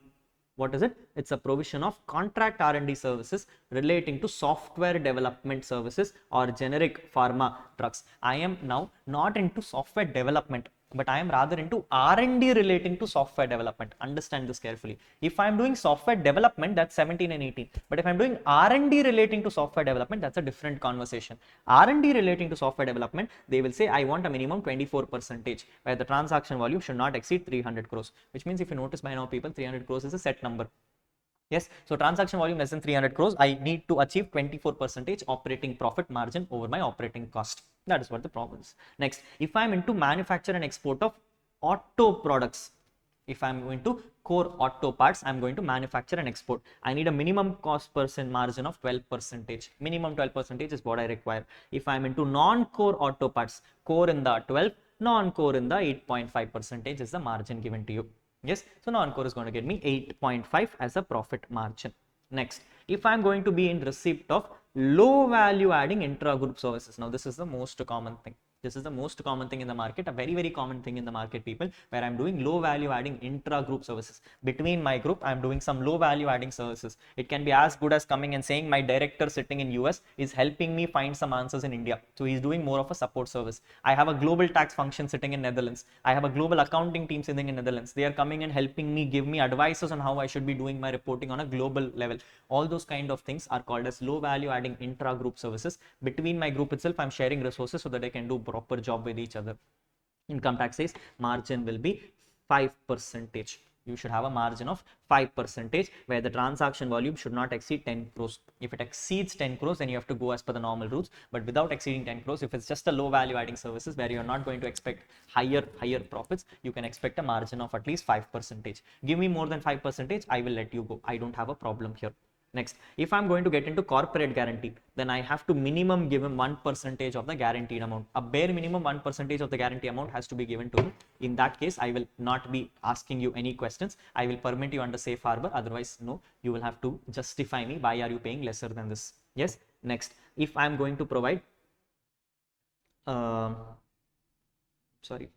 What is it? It's a provision of contract R&D services relating to software development services or generic pharma drugs. I am now not into software development, but I am rather into R&D relating to software development. Understand this carefully. If I am doing software development, that's 17 and 18. But if I'm doing R&D relating to software development, that's a different conversation. R&D relating to software development, they will say, I want a minimum 24%, where the transaction volume should not exceed 300 crores, which means if you notice by now, people, 300 crores is a set number. Yes, so transaction volume less than 300 crores, I need to achieve 24% operating profit margin over my operating cost. That is what the problem is. Next, if I am into manufacture and export of auto products, if I'm going to core auto parts, I'm going to manufacture and export, I need a minimum cost percent margin of 12%. Minimum 12% is what I require. If I'm into non-core auto parts, core in the 12, non-core in the 8.5% is the margin given to you. Yes, so non-core is going to get me 8.5 as a profit margin. Next, if I'm going to be in receipt of low value adding intra-group services. Now, this is the most common thing. This is the most common thing in the market, a very, very common thing in the market, people, where I'm doing low value adding intra-group services. Between my group, I'm doing some low value adding services. It can be as good as coming and saying my director sitting in US is helping me find some answers in India. So he's doing more of a support service. I have a global tax function sitting in Netherlands. I have a global accounting team sitting in Netherlands. They are coming and helping me, give me advices on how I should be doing my reporting on a global level. All those kind of things are called as low value adding intra-group services. Between my group itself, I'm sharing resources so that I can do proper job with each other. Income tax says margin will be 5%. You should have a margin of 5%, where the transaction volume should not exceed 10 crores. If it exceeds 10 crores, then you have to go as per the normal rules. But without exceeding 10 crores, if it's just a low value adding services where you're not going to expect higher profits, you can expect a margin of at least 5%. Give me more than 5%, I will let you go. I don't have a problem here. Next, if I'm going to get into corporate guarantee, then I have to minimum give him 1% of the guaranteed amount. A bare minimum 1% of the guarantee amount has to be given to him. In that case, I will not be asking you any questions. I will permit you under safe harbor. Otherwise, no, you will have to justify me. Why are you paying lesser than this? Yes. Next, if I'm going to provide, sorry.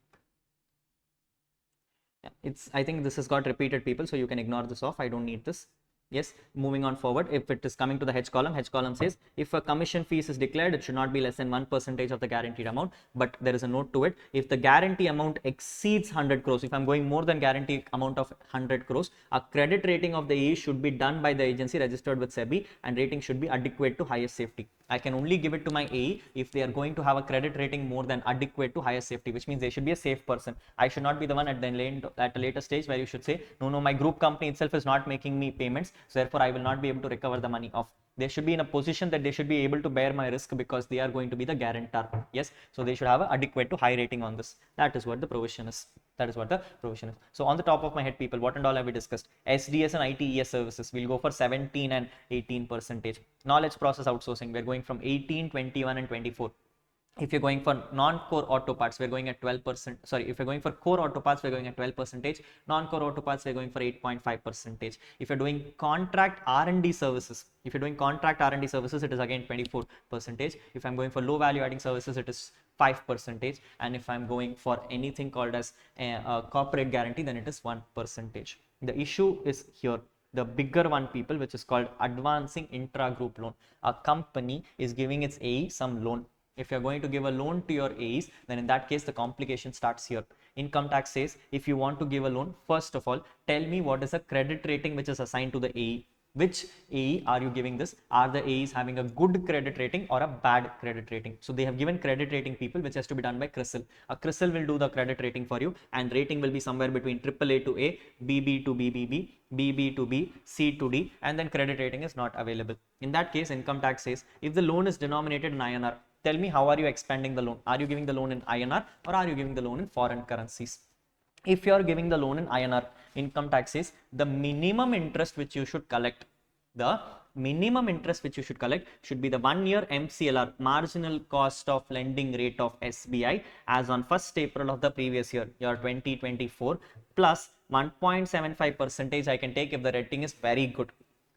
Yeah, I think this has got repeated, people, so you can ignore this off. I don't need this. Yes, moving on forward, if it is coming to the H column says if a commission fees is declared, it should not be less than 1% of the guaranteed amount. But there is a note to it. If the guarantee amount exceeds 100 crores, if I'm going more than guarantee amount of 100 crores, a credit rating of the AE should be done by the agency registered with SEBI, and rating should be adequate to highest safety. I can only give it to my AE if they are going to have a credit rating more than adequate to highest safety, which means they should be a safe person. I should not be the one at a later stage where you should say, no, my group company itself is not making me payments, so therefore I will not be able to recover the money off. They should be in a position that they should be able to bear my risk because they are going to be the guarantor. Yes, so they should have an adequate to high rating on this. That is what the provision is. That is what the provision is. So on the top of my head, people, what and all have we discussed? SDS and ITES services, we'll go for 17 and 18%. Knowledge process outsourcing, we're going from 18, 21 and 24. If you're going for non-core auto parts, we're going at 12%. Sorry, if you're going for core auto parts, we're going at 12%. Non-core auto parts, we're going for 8.5%. If you're doing contract R&D services, it is again 24%. If I'm going for low value adding services, it is 5%. And if I'm going for anything called as a corporate guarantee, then it is 1%. The issue is here. The bigger one, people, which is called advancing intra-group loan. A company is giving its AE some loan. If you're going to give a loan to your AEs, then in that case, the complication starts here. Income tax says, if you want to give a loan, first of all, tell me what is a credit rating which is assigned to the AE. Which AE are you giving this? Are the AEs having a good credit rating or a bad credit rating? So they have given credit rating, people, which has to be done by CRISIL. A CRISIL will do the credit rating for you, and rating will be somewhere between AAA to A, BB to BBB, BB to B, C to D, and then credit rating is not available. In that case, income tax says, if the loan is denominated in INR, tell me how are you expanding the loan? Are you giving the loan in INR or are you giving the loan in foreign currencies? If you are giving the loan in INR, income tax says the minimum interest which you should collect, should be the 1 year MCLR, marginal cost of lending rate of SBI, as on 1st April of the previous year, 2024, plus 1.75% I can take if the rating is very good.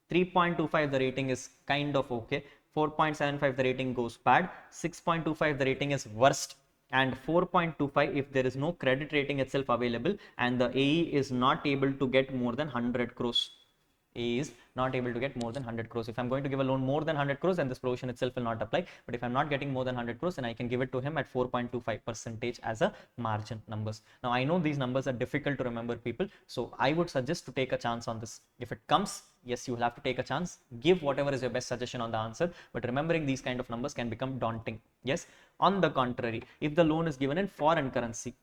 3.25 the rating is kind of okay. 4.75 the rating goes bad. 6.25 the rating is worst. And 4.25 if there is no credit rating itself available and the AE is not able to get more than 100 crores. AE is not able to get more than 100 crores. If I'm going to give a loan more than 100 crores, then this provision itself will not apply. But if I'm not getting more than 100 crores, then I can give it to him at 4.25% as a margin numbers. Now, I know these numbers are difficult to remember, people. So I would suggest to take a chance on this. If it comes, yes, you will have to take a chance. Give whatever is your best suggestion on the answer. But remembering these kind of numbers can become daunting. Yes. On the contrary, if the loan is given in foreign currency,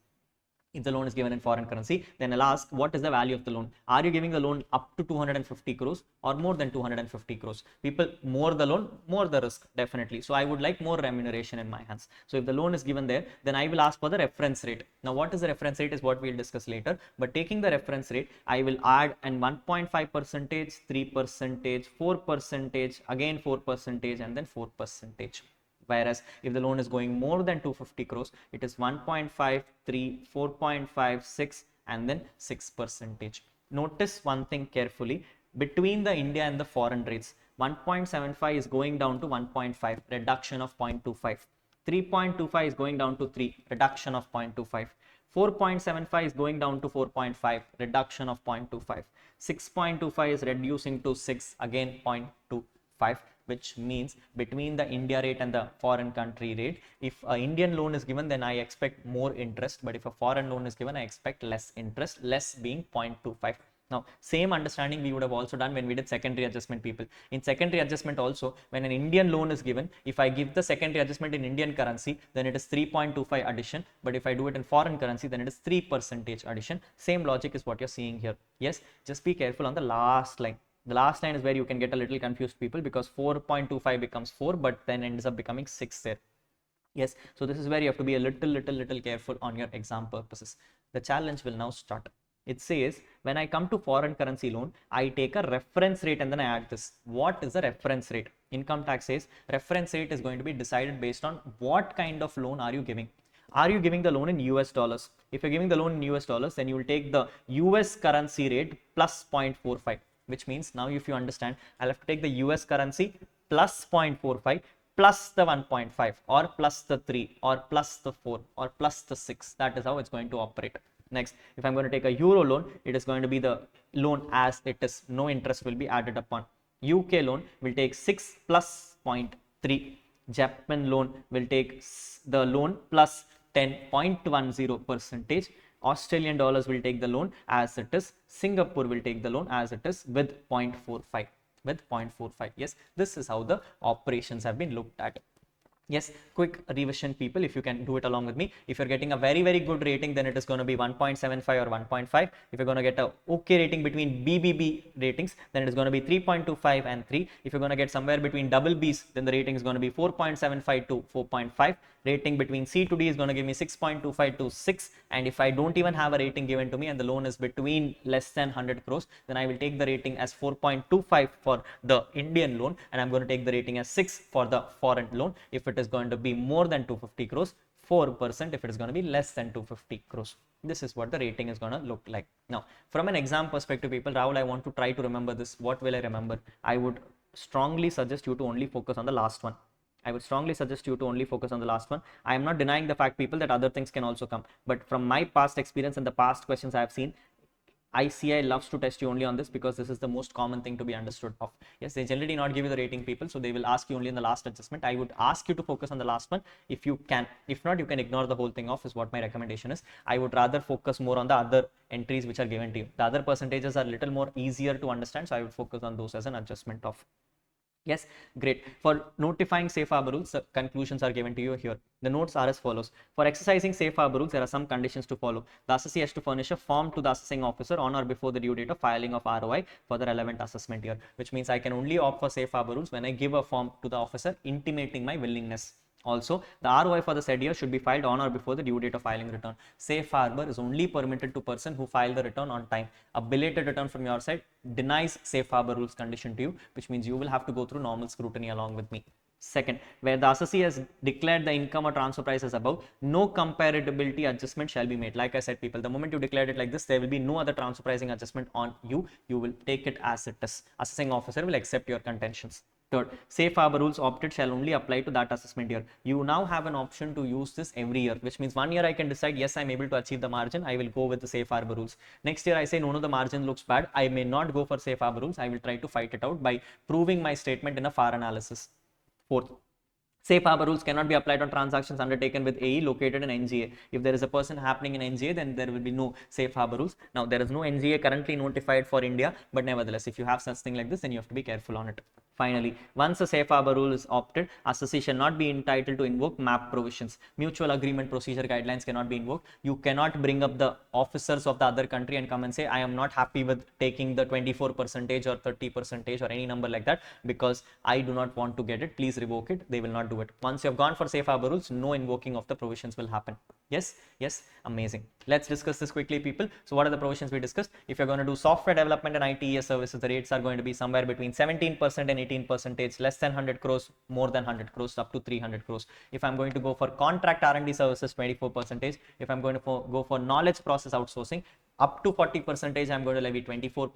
If the loan is given in foreign currency, then I'll ask, what is the value of the loan? Are you giving the loan up to 250 crores or more than 250 crores? People, more the loan, more the risk, definitely. So I would like more remuneration in my hands. So if the loan is given there, then I will ask for the reference rate. Now, what is the reference rate is what we'll discuss later. But taking the reference rate, I will add an 1.5 percentage, 3 percentage, 4 percentage, again 4 percentage, and then 4 percentage. Whereas if the loan is going more than 250 crores, it is 1.5, 3, 4.5, 6, and then 6 percentage. Notice one thing carefully. Between the India and the foreign rates, 1.75 is going down to 1.5, reduction of 0.25. 3.25 is going down to 3, reduction of 0.25. 4.75 is going down to 4.5, reduction of 0.25. 6.25 is reducing to 6, again 0.25. Which means between the India rate and the foreign country rate, if an Indian loan is given, then I expect more interest, but if a foreign loan is given, I expect less interest, less being 0.25. Now, same understanding we would have also done when we did secondary adjustment, people. In secondary adjustment also, when an Indian loan is given, if I give the secondary adjustment in Indian currency, then it is 3.25 addition, but if I do it in foreign currency, then it is 3 percentage addition. Same logic is what you're seeing here. Yes, just be careful on the last line. The last line is where you can get a little confused, people, because 4.25 becomes 4, but then ends up becoming 6 there. Yes, so this is where you have to be a little careful on your exam purposes. The challenge will now start. It says, when I come to foreign currency loan, I take a reference rate and then I add this. What is the reference rate? Income tax says reference rate is going to be decided based on what kind of loan are you giving. Are you giving the loan in US dollars? If you're giving the loan in US dollars, then you will take the US currency rate plus 0.45. Which means now if you understand, I'll have to take the US currency plus 0.45 plus the 1.5 or plus the 3 or plus the 4 or plus the 6. That is how it's going to operate. Next, if I'm going to take a euro loan, it is going to be the loan as it is. No interest will be added upon. UK loan will take 6 plus 0.3. Japan loan will take the loan plus 10.10 percentage. Australian dollars will take the loan as it is. Singapore will take the loan as it is with 0.45. With 0.45. Yes, this is how the operations have been looked at. Yes, quick revision, people, if you can do it along with me. If you're getting a very good rating, then it is going to be 1.75 or 1.5. If you're going to get a okay rating between BBB ratings, then it is going to be 3.25 and 3. If you're going to get somewhere between double Bs, then the rating is going to be 4.75 to 4.5. Rating between C to D is going to give me 6.25 to 6. And if I don't even have a rating given to me and the loan is between less than 100 crores, then I will take the rating as 4.25 for the Indian loan, and I'm going to take the rating as 6 for the foreign loan. If it is going to be more than 250 crores, 4%. If it is going to be less than 250 crores. This is what the rating is going to look like. Now, from an exam perspective, people, Rahul, I want to try to remember this. What will I remember? I would strongly suggest you to only focus on the last one. I would strongly suggest you to only focus on the last one. I am not denying the fact, people, that other things can also come. But from my past experience and the past questions I have seen, ICI loves to test you only on this because this is the most common thing to be understood of. Yes, they generally not give you the rating, people, so they will ask you only in the last adjustment. I would ask you to focus on the last one if you can. If not, you can ignore the whole thing off, is what my recommendation is. I would rather focus more on the other entries which are given to you. The other percentages are a little more easier to understand, so I would focus on those as an adjustment of. Yes, great. For notifying safe harbor rules, the conclusions are given to you here. The notes are as follows. For exercising safe harbor rules, there are some conditions to follow. The assessee has to furnish a form to the assessing officer on or before the due date of filing of ROI for the relevant assessment year, which means I can only opt for safe harbor rules when I give a form to the officer intimating my willingness. Also, the ROI for the said year should be filed on or before the due date of filing return. Safe harbor is only permitted to person who filed the return on time. A belated return from your side denies safe harbor rules condition to you, which means you will have to go through normal scrutiny along with me. Second, where the assessee has declared the income or transfer price as above, no comparability adjustment shall be made. Like I said, people, the moment you declared it like this, there will be no other transfer pricing adjustment on you. You will take it as it is. Assessing officer will accept your contentions. Third, safe harbor rules opted shall only apply to that assessment year. You now have an option to use this every year, which means 1 year I can decide, yes, I'm able to achieve the margin, I will go with the safe harbor rules. Next year I say, no, the margin looks bad, I may not go for safe harbor rules, I will try to fight it out by proving my statement in a FAR analysis. Fourth, safe harbor rules cannot be applied on transactions undertaken with AE located in NGA. If there is a person happening in NGA, then there will be no safe harbor rules. Now, there is no NGA currently notified for India, but nevertheless, if you have such thing like this, then you have to be careful on it. Finally, once a safe harbor rule is opted, assessee shall not be entitled to invoke MAP provisions. Mutual agreement procedure guidelines cannot be invoked. You cannot bring up the officers of the other country and come and say, I am not happy with taking the 24% or 30% or any number like that because I do not want to get it. Please revoke it. They will not do it. Once you have gone for safe harbor rules, no invoking of the provisions will happen. Yes, yes, amazing. Let's discuss this quickly, people. So what are the provisions we discussed? If you're going to do software development and ITES services, the rates are going to be somewhere between 17% and 18%, less than 100 crores, more than 100 crores, up to 300 crores. If I'm going to go for contract R&D services, 24%. If I'm going to go for knowledge process outsourcing, up to 40%, I'm going to levy 24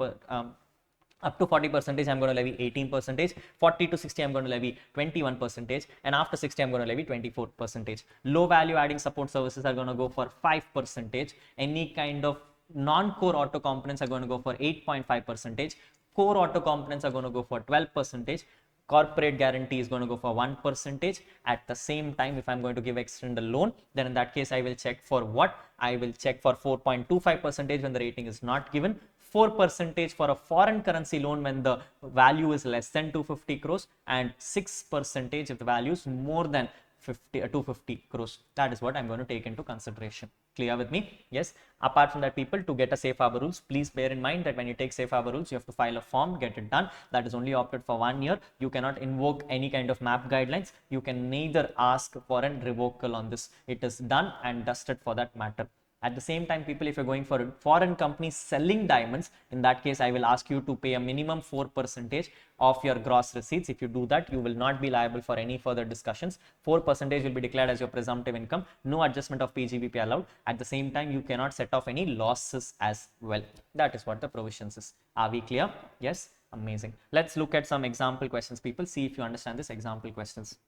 up to 40%, I'm going to levy 18%, 40 to 60, I'm going to levy 21%, and after 60, I'm going to levy 24%. Low value adding support services are going to go for 5%. Any kind of non-core auto components are going to go for 8.5%. Core auto components are going to go for 12%. Corporate guarantee is going to go for 1%. At the same time, if I'm going to give external loan, then in that case, I will check for what? I will check for 4.25% when the rating is not given, 4% for a foreign currency loan when the value is less than 250 crores, and 6% if the value is more than 250 crores. That is what I'm going to take into consideration. Clear with me? Yes. Apart from that, people, to get a safe harbor rules, please bear in mind that when you take safe harbor rules, you have to file a form, get it done. That is only opted for 1 year. You cannot invoke any kind of MAP guidelines. You can neither ask for a revocal on this. It is done and dusted for that matter. At the same time, people, if you're going for a foreign company selling diamonds, in that case, I will ask you to pay a minimum 4% of your gross receipts. If you do that, you will not be liable for any further discussions. 4% will be declared as your presumptive income. No adjustment of PGBP allowed. At the same time, you cannot set off any losses as well. That is what the provisions is. Are we clear? Yes? Amazing. Let's look at some example questions, people. See if you understand this example questions.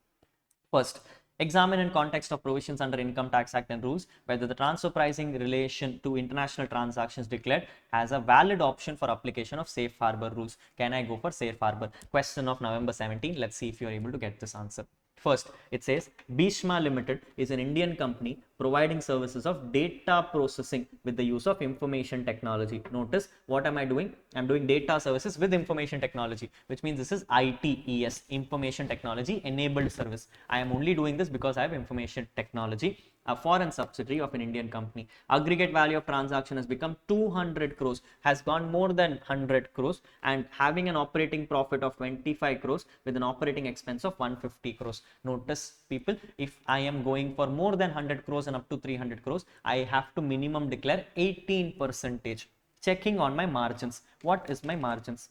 First, examine in context of provisions under Income Tax Act and rules whether the transfer pricing relation to international transactions declared has a valid option for application of safe harbor rules. Can I go for safe harbor? Question of November 17. Let's see if you're able to get this answer. First, it says Bhishma Limited is an Indian company providing services of data processing with the use of information technology. Notice, what am I doing? I'm doing data services with information technology, which means this is ITES, information technology enabled service. I am only doing this because I have information technology, a foreign subsidiary of an Indian company. Aggregate value of transaction has become 200 crores, has gone more than 100 crores, and having an operating profit of 25 crores with an operating expense of 150 crores. Notice, people, if I am going for more than 100 crores and up to 300 crores, I have to minimum declare 18%. Checking on my margins. What is my margins?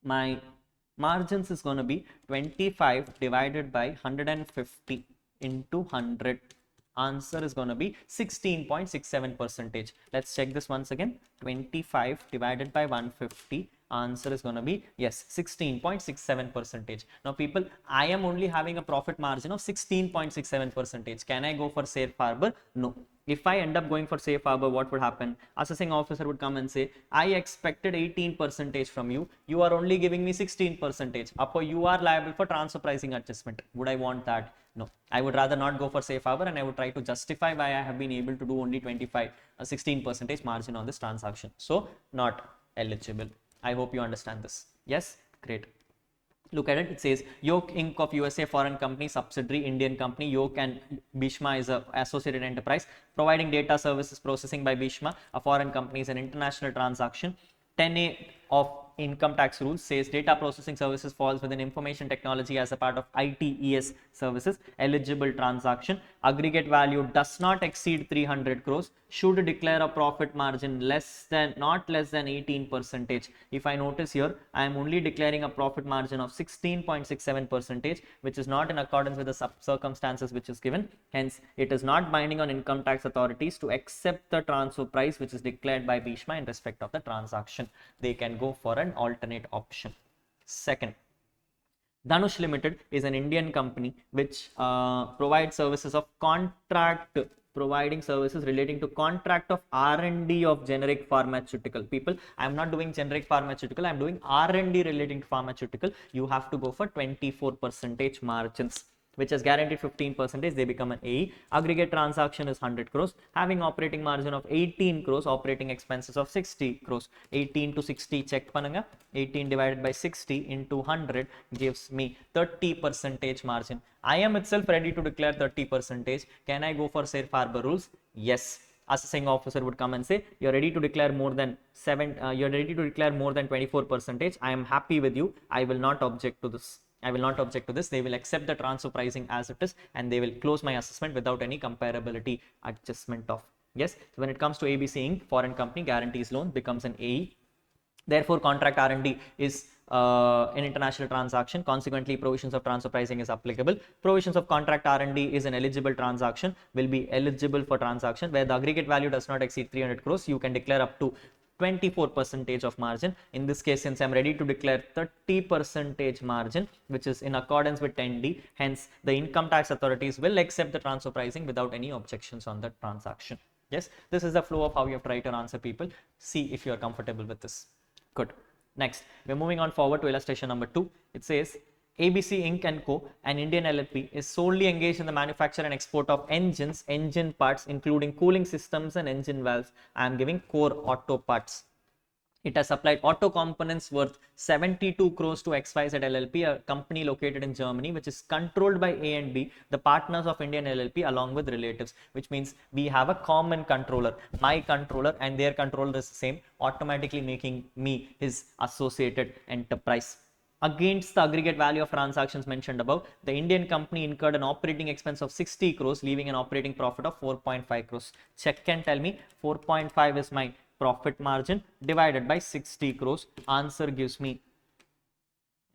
My margins is going to be 25 divided by 150 into 100. Answer is going to be 16.67%. Let's check this once again. 25 divided by 150. Answer is going to be, yes, 16.67%. Now, people, I am only having a profit margin of 16.67%. Can I go for safe harbor? No. If I end up going for safe harbor, what would happen? Assessing officer would come and say, I expected 18% from you. You are only giving me 16%. Upper, you are liable for transfer pricing adjustment. Would I want that? No. I would rather not go for safe harbor, and I would try to justify why I have been able to do only 16% margin on this transaction. So, not eligible. I hope you understand this. Yes? Great. Look at it. It says Yoke Inc. of USA foreign company, subsidiary Indian company. Yoke and Bhishma is a associated enterprise providing data services processing by Bhishma. A foreign company is an international transaction. 10A of income tax rules says data processing services falls within information technology as a part of ITES services. Eligible transaction. Aggregate value does not exceed 300 crores. Should declare a profit margin not less than 18%. If I notice here, I am only declaring a profit margin of 16.67%, which is not in accordance with the circumstances which is given. Hence, it is not binding on income tax authorities to accept the transfer price which is declared by Bhishma in respect of the transaction. They can go for an alternate option. Second, Dhanush Limited is an Indian company which provides services of providing services relating to contract of R&D of generic pharmaceutical. People, I am not doing generic pharmaceutical, I am doing R&D relating to pharmaceutical. You have to go for 24% margins. which has guaranteed 15%, they become an AE. Aggregate transaction is 100 crores, having operating margin of 18 crores, operating expenses of 60 crores. 18 to 60 check pananga, 18 divided by 60 into 100 gives me 30% margin. I am itself ready to declare 30%. Can I go for safe harbor rules? Yes. Assessing officer would come and say, you're ready to declare more than 24%. I am happy with you. I will not object to this. They will accept the transfer pricing as it is, and they will close my assessment without any comparability adjustment of. Yes. So when it comes to ABC Inc., foreign company guarantees loan becomes an AE. Therefore, contract R&D is an international transaction. Consequently, provisions of transfer pricing is applicable. Provisions of contract R&D is an eligible transaction, will be eligible for transaction where the aggregate value does not exceed 300 crores. You can declare up to 24% of margin. In this case, since I'm ready to declare 30% margin, which is in accordance with 10D, hence the income tax authorities will accept the transfer pricing without any objections on that transaction. Yes, this is the flow of how you have tried to answer people. See if you are comfortable with this. Good. Next, we're moving on forward to illustration number 2. It says ABC Inc. and Co., an Indian LLP, is solely engaged in the manufacture and export of engines, engine parts, including cooling systems and engine valves. I am giving core auto parts. It has supplied auto components worth 72 crores to XYZ LLP, a company located in Germany, which is controlled by A and B, the partners of Indian LLP, along with relatives, which means we have a common controller. My controller and their controller is the same, automatically making me his associated enterprise. Against the aggregate value of transactions mentioned above, the Indian company incurred an operating expense of 60 crores, leaving an operating profit of 4.5 crores. Check and tell me 4.5 is my profit margin divided by 60 crores. Answer gives me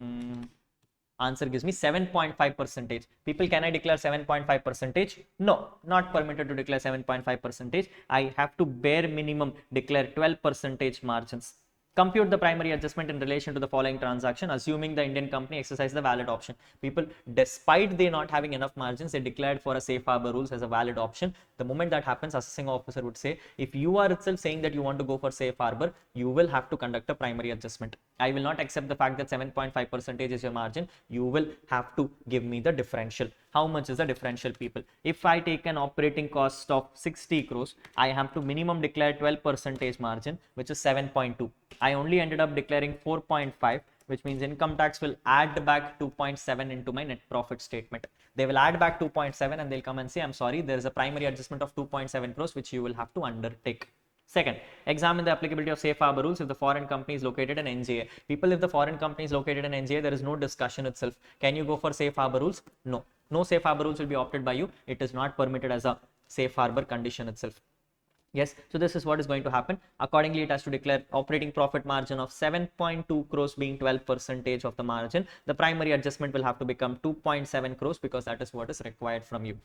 7.5%. People, can I declare 7.5%? No, not permitted to declare 7.5%. I have to bare minimum declare 12% margins. Compute the primary adjustment in relation to the following transaction, assuming the Indian company exercised the valid option. People, despite they not having enough margins, they declared for a safe harbor rules as a valid option. The moment that happens, assessing officer would say, if you are itself saying that you want to go for safe harbor, you will have to conduct a primary adjustment. I will not accept the fact that 7.5% is your margin. You will have to give me the differential. How much is the differential, people? If I take an operating cost of 60 crores, I have to minimum declare 12% margin, which is 7.2. I only ended up declaring 4.5, which means income tax will add back 2.7 into my net profit statement. They will add back 2.7 and they'll come and say, I'm sorry, there is a primary adjustment of 2.7 crores, which you will have to undertake. Second, examine the applicability of safe harbor rules if the foreign company is located in NJA. People, if the foreign company is located in NJA, there is no discussion itself. Can you go for safe harbor rules? No. No safe harbor rules will be opted by you. It is not permitted as a safe harbor condition itself. Yes, so this is what is going to happen. Accordingly, it has to declare operating profit margin of 7.2 crores being 12% of the margin. The primary adjustment will have to become 2.7 crores because that is what is required from you.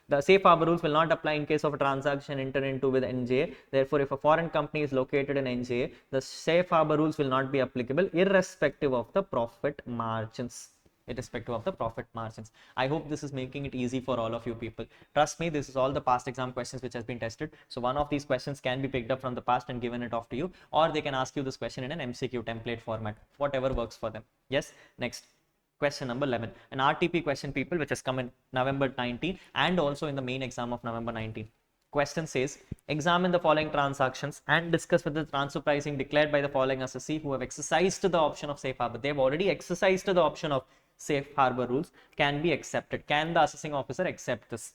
The safe harbor rules will not apply in case of a transaction entered into with NJA. Therefore, if a foreign company is located in NJA, the safe harbor rules will not be applicable irrespective of the profit margins. I hope this is making it easy for all of you people. Trust me, this is all the past exam questions which has been tested. So one of these questions can be picked up from the past and given it off to you, or they can ask you this question in an MCQ template format, whatever works for them. Yes, next. Question number 11, an RTP question, people, which has come in November 19 and also in the main exam of November 19. Question says, examine the following transactions and discuss whether the transfer pricing declared by the following assessee who have exercised the option of safe harbor. They have already exercised the option of safe harbor rules can be accepted. Can the assessing officer accept this?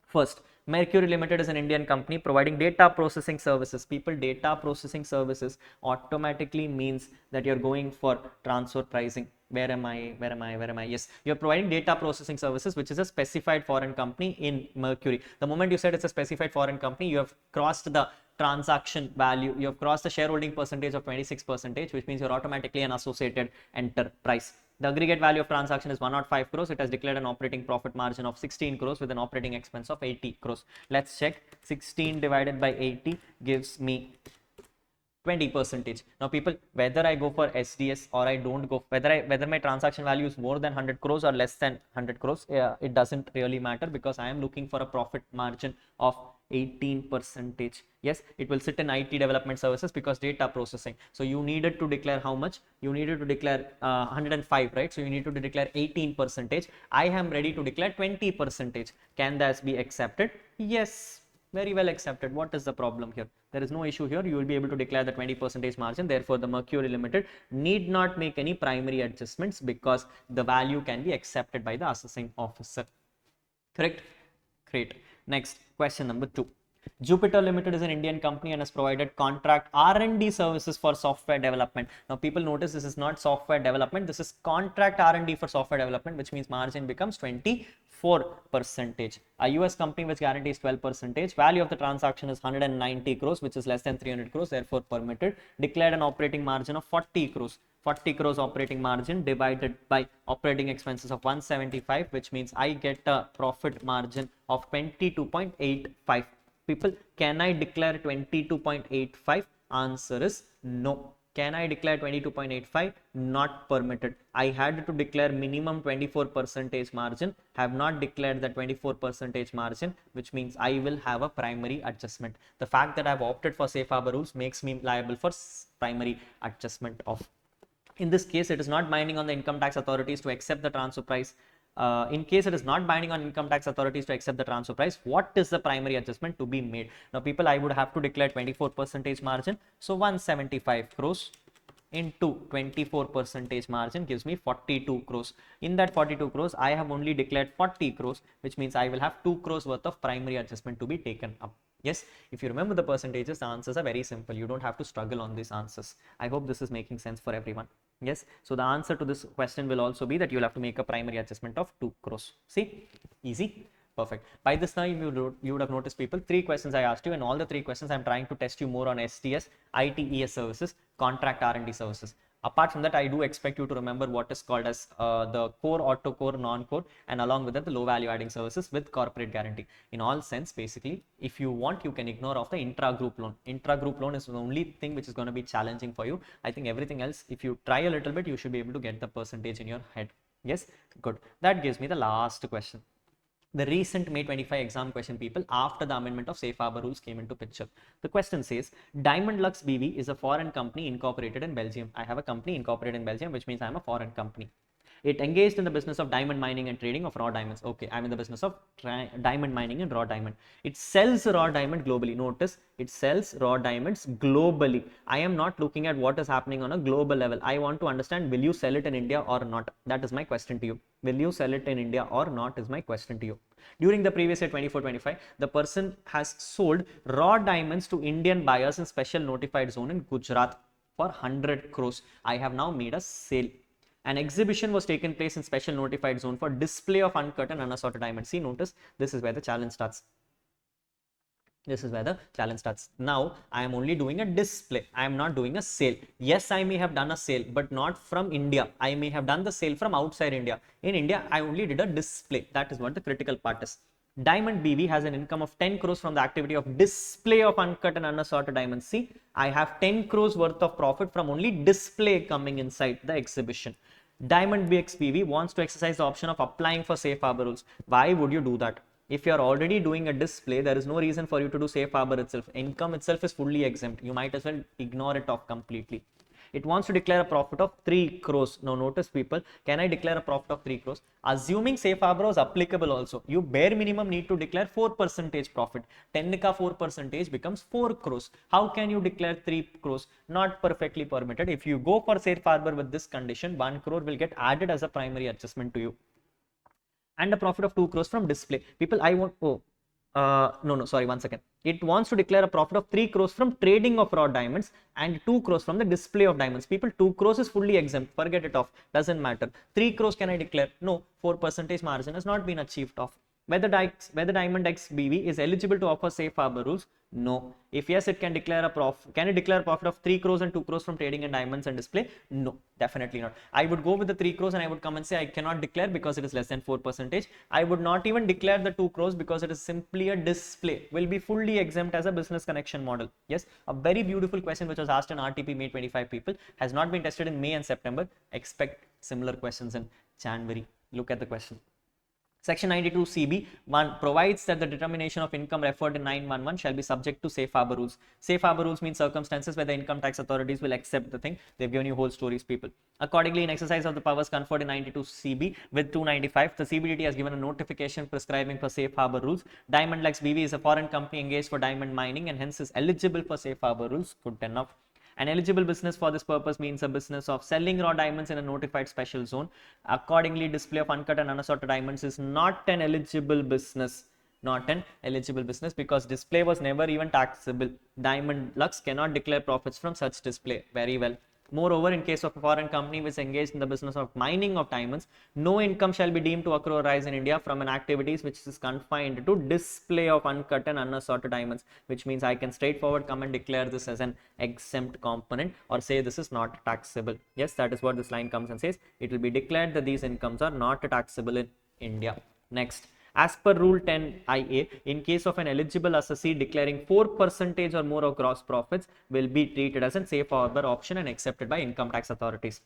First, Mercury Limited is an Indian company providing data processing services. People, data processing services automatically means that you're going for transfer pricing. Where am I? Yes, you're providing data processing services, which is a specified foreign company in Mercury. The moment you said it's a specified foreign company, you have crossed the transaction value. You have crossed the shareholding percentage of 26%, which means you're automatically an associated enterprise. The aggregate value of transaction is 105 crores. It has declared an operating profit margin of 16 crores with an operating expense of 80 crores. Let's check. 16 divided by 80 gives me 20 percentage. Now people, whether I go for SDS or I don't go, whether my transaction value is more than 100 crores or less than 100 crores, it doesn't really matter, because I am looking for a profit margin of 18 percentage. Yes, it will sit in IT development services because data processing. So you needed to declare how much? You needed to declare 105, right? So you need to declare 18 percentage. I am ready to declare 20 percentage. Can that be accepted? Yes, very well accepted. What is the problem here? There is no issue here. You will be able to declare the 20 percentage margin. Therefore, the Mercury Limited need not make any primary adjustments because the value can be accepted by the assessing officer. Correct? Great. Next, question number 2. Jupiter Limited is an Indian company and has provided contract R&D services for software development. Now people notice this is not software development, this is contract R&D for software development, which means margin becomes 24 percentage. A US company which guarantees 12 percentage. Value of the transaction is 190 crores, which is less than 300 crores, therefore permitted. Declared an operating margin of 40 crores. 40 crores operating margin divided by operating expenses of 175, which means I get a profit margin of 22.85. People, can I declare 22.85? Answer is no. Can I declare 22.85? Not permitted. I had to declare minimum 24 percentage margin. Have not declared the 24 percentage margin, which means I will have a primary adjustment. The fact that I have opted for safe harbor rules makes me liable for primary adjustment of. In this case, it is not binding on the income tax authorities to accept the transfer price. In case it is not binding on income tax authorities to accept the transfer price, what is the primary adjustment to be made? Now people, I would have to declare 24 percentage margin. So 175 crores into 24 percentage margin gives me 42 crores. In that 42 crores, I have only declared 40 crores, which means I will have 2 crores worth of primary adjustment to be taken up. Yes, if you remember the percentages, the answers are very simple. You don't have to struggle on these answers. I hope this is making sense for everyone. Yes, so the answer to this question will also be that you'll have to make a primary adjustment of 2 crores. See, easy, perfect. By this time, you would have noticed, people, 3 questions I asked you, and all the 3 questions I'm trying to test you more on STS, ITES services, contract R&D services. Apart from that, I do expect you to remember what is called as the core, auto core, non-core, and along with that, the low value adding services with corporate guarantee. In all sense, basically, if you want, you can ignore off the intra-group loan. Intra-group loan is the only thing which is going to be challenging for you. I think everything else, if you try a little bit, you should be able to get the percentage in your head. Yes, good. That gives me the last question. The recent May 25 exam question, people, after the amendment of safe harbor rules came into picture. The question says, Diamond Lux BV is a foreign company incorporated in Belgium. I have a company incorporated in Belgium, which means I'm a foreign company. It engaged in the business of diamond mining and trading of raw diamonds. Okay, I'm in the business of diamond mining and raw diamond. It sells raw diamond globally. Notice, it sells raw diamonds globally. I am not looking at what is happening on a global level. I want to understand, will you sell it in India or not? That is my question to you. Will you sell it in India or not is my question to you. During the previous year 24-25, the person has sold raw diamonds to Indian buyers in special notified zone in Gujarat for 100 crores. I have now made a sale. An exhibition was taken place in special notified zone for display of uncut and unassorted diamonds. See, notice, this is where the challenge starts. This is where the challenge starts. Now, I am only doing a display. I am not doing a sale. Yes, I may have done a sale, but not from India. I may have done the sale from outside India. In India, I only did a display. That is what the critical part is. Diamond BV has an income of 10 crores from the activity of display of uncut and unassorted diamonds. See, I have 10 crores worth of profit from only display coming inside the exhibition. Diamond BXBV wants to exercise the option of applying for safe harbor rules. Why would you do that? If you are already doing a display, there is no reason for you to do safe harbor itself. Income itself is fully exempt. You might as well ignore it off completely. It wants to declare a profit of 3 crores. Now notice, people, can I declare a profit of 3 crores? Assuming safe harbor is applicable also, you bare minimum need to declare 4% profit. 10 ka 4% becomes 4 crores. How can you declare 3 crores? Not perfectly permitted. If you go for safe harbor with this condition, 1 crore will get added as a primary adjustment to you. And a profit of 2 crores from display. People, I want, sorry, 1 second. It wants to declare a profit of 3 crores from trading of raw diamonds and 2 crores from the display of diamonds. People, 2 crores is fully exempt. Forget it off. Doesn't matter. 3 crores can I declare? No, 4% margin has not been achieved off. Whether Diamond X BV is eligible to offer safe harbor rules? No. If yes, it can declare a profit. Can it declare a profit of 3 crores and 2 crores from trading in diamonds and display? No, definitely not. I would go with the 3 crores and I would come and say I cannot declare because it is less than 4%. I would not even declare the 2 crores because it is simply a display. Will be fully exempt as a business connection model. Yes, a very beautiful question which was asked in RTP May 25 people, has not been tested in May and September. Expect similar questions in January. Look at the question. Section 92 CB 1 provides that the determination of income referred in 911 shall be subject to safe harbor rules. Safe harbor rules mean circumstances where the income tax authorities will accept the thing. They've given you whole stories, people. Accordingly, in exercise of the powers conferred in 92 CB with 295, the CBDT has given a notification prescribing for safe harbor rules. Diamond X BV is a foreign company engaged for diamond mining and hence is eligible for safe harbor rules. Good enough. An eligible business for this purpose means a business of selling raw diamonds in a notified special zone. Accordingly, display of uncut and unassorted diamonds is not an eligible business. Not an eligible business because display was never even taxable. Diamond Lux cannot declare profits from such display. Very well. Moreover, in case of a foreign company which is engaged in the business of mining of diamonds, no income shall be deemed to accrue or rise in India from an activities which is confined to display of uncut and unassorted diamonds, which means I can straightforward come and declare this as an exempt component or say this is not taxable. Yes, that is what this line comes and says. It will be declared that these incomes are not taxable in India. Next. As per Rule 10 IA, in case of an eligible assessee declaring 4% or more of gross profits will be treated as a safe harbor option and accepted by income tax authorities.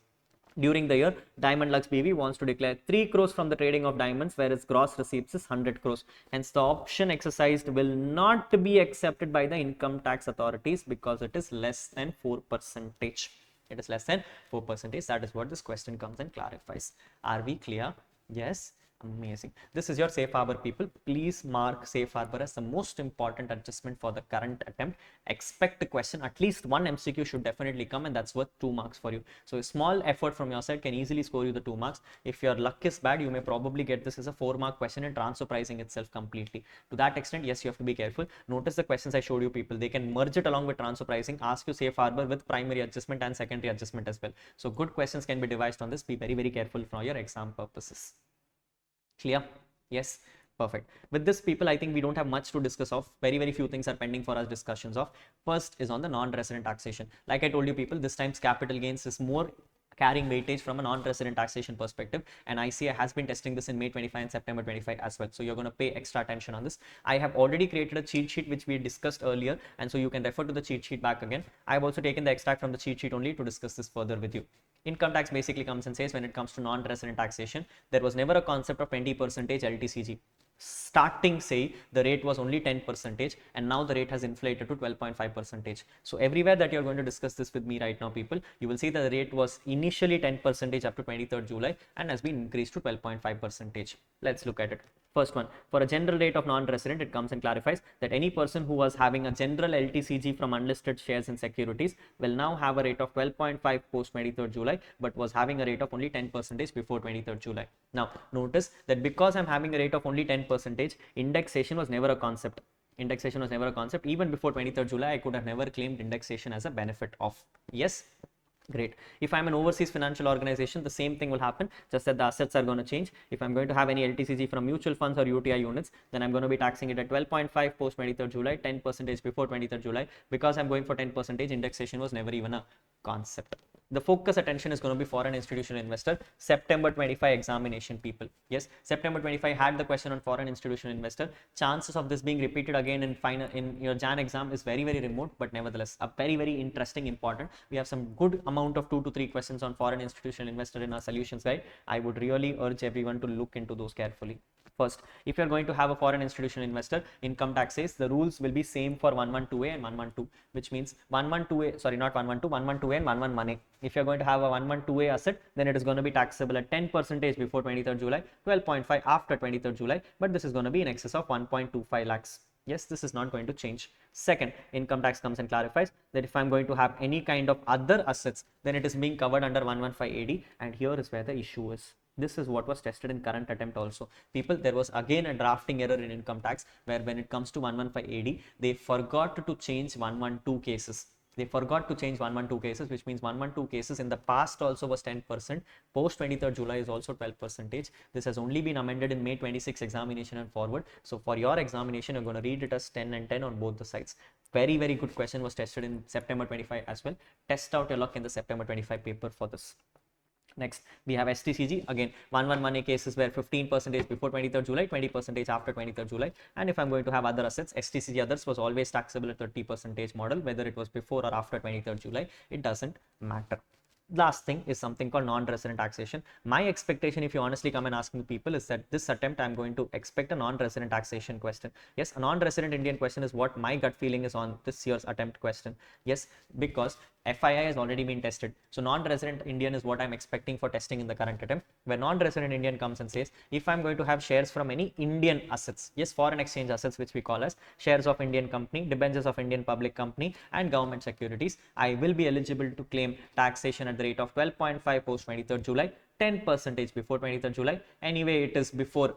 During the year, Diamond Lux BV wants to declare 3 crores from the trading of diamonds, whereas gross receipts is 100 crores. Hence, the option exercised will not be accepted by the income tax authorities because it is less than 4%. It is less than 4%. That is what this question comes and clarifies. Are we clear? Yes. Amazing. This is your safe harbor, people. Please mark safe harbor as the most important adjustment for the current attempt. Expect the question. At least one MCQ should definitely come, and that's worth 2 marks for you. So a small effort from your side can easily score you the 2 marks. If your luck is bad, you may probably get this as a 4-mark question in transfer pricing itself completely. To that extent, yes, you have to be careful. Notice the questions I showed you, people. They can merge it along with transfer pricing, ask you safe harbor with primary adjustment and secondary adjustment as well. So good questions can be devised on this. Be very, very careful for your exam purposes. Clear? Yes. Perfect. With this, people, I think we don't have much to discuss of. Very, very few things are pending for us discussions of. First is on the non-resident taxation. Like I told you, people, this time's capital gains is more carrying weightage from a non-resident taxation perspective, and ICA has been testing this in May 25 and September 25 as well. So you're going to pay extra attention on this. I have already created a cheat sheet which we discussed earlier, and so you can refer to the cheat sheet back again. I've also taken the extract from the cheat sheet only to discuss this further with you. Income tax basically comes and says when it comes to non-resident taxation, there was never a concept of 20% LTCG. Starting say the rate was only 10% and now the rate has inflated to 12.5%. So everywhere that you're going to discuss this with me right now, people, you will see that the rate was initially 10% up to 23rd July and has been increased to 12.5%. Let's look at it. First one, for a general rate of non-resident, it comes and clarifies that any person who was having a general LTCG from unlisted shares and securities will now have a rate of 12.5 post 23rd July, but was having a rate of only 10% before 23rd July. Now, notice that because I'm having a rate of only 10%, indexation was never a concept. Indexation was never a concept. Even before 23rd July, I could have never claimed indexation as a benefit of. Yes. Great. If I'm an overseas financial organization, the same thing will happen, just that the assets are going to change. If I'm going to have any LTCG from mutual funds or UTI units, then I'm going to be taxing it at 12.5 post 23rd July, 10% before 23rd July. Because I'm going for 10%, indexation was never even a concept. The focus attention is going to be foreign institutional investor, September 25 examination, people. Yes, September 25 had the question on foreign institutional investor. Chances of this being repeated again in your Jan exam is very, very remote, but nevertheless a very, very interesting, important. We have some good amount of 2 to 3 questions on foreign institutional investor in our solutions guide. I would really urge everyone to look into those carefully. First, if you're going to have a foreign institutional investor, income tax says the rules will be same for 112A and 112, which means 112A, sorry, not 112, 112A and 111A. If you're going to have a 112A asset, then it is going to be taxable at 10% before 23rd July, 12.5 after 23rd July, but this is going to be in excess of 1.25 lakhs. Yes, this is not going to change. Second, income tax comes and clarifies that if I'm going to have any kind of other assets, then it is being covered under 115AD, and here is where the issue is. This is what was tested in current attempt also. People, there was again a drafting error in income tax where when it comes to 115AD, they forgot to change 112 cases. They forgot to change 112 cases, which means 112 cases in the past also was 10%. Post 23rd July is also 12%. This has only been amended in May 26 examination and forward. So for your examination, you're going to read it as 10 and 10 on both the sides. Very, very good question was tested in September 25 as well. Test out your luck in the September 25 paper for this. Next, we have STCG. Again, 111A cases were 15% before 23rd July, 20% after 23rd July. And if I'm going to have other assets, STCG others was always taxable at 30% model, whether it was before or after 23rd July, it doesn't matter. Last thing is something called non-resident taxation. My expectation, if you honestly come and ask me people, is that this attempt I'm going to expect a non-resident taxation question. Yes, a non-resident Indian question is what my gut feeling is on this year's attempt question. Yes, because FII has already been tested. So non-resident Indian is what I'm expecting for testing in the current attempt, where non-resident Indian comes and says, if I'm going to have shares from any Indian assets, yes, foreign exchange assets, which we call as shares of Indian company, debentures of Indian public company, and government securities, I will be eligible to claim taxation at the rate of 12.5 post 23rd July, 10% before 23rd July. Anyway, it is before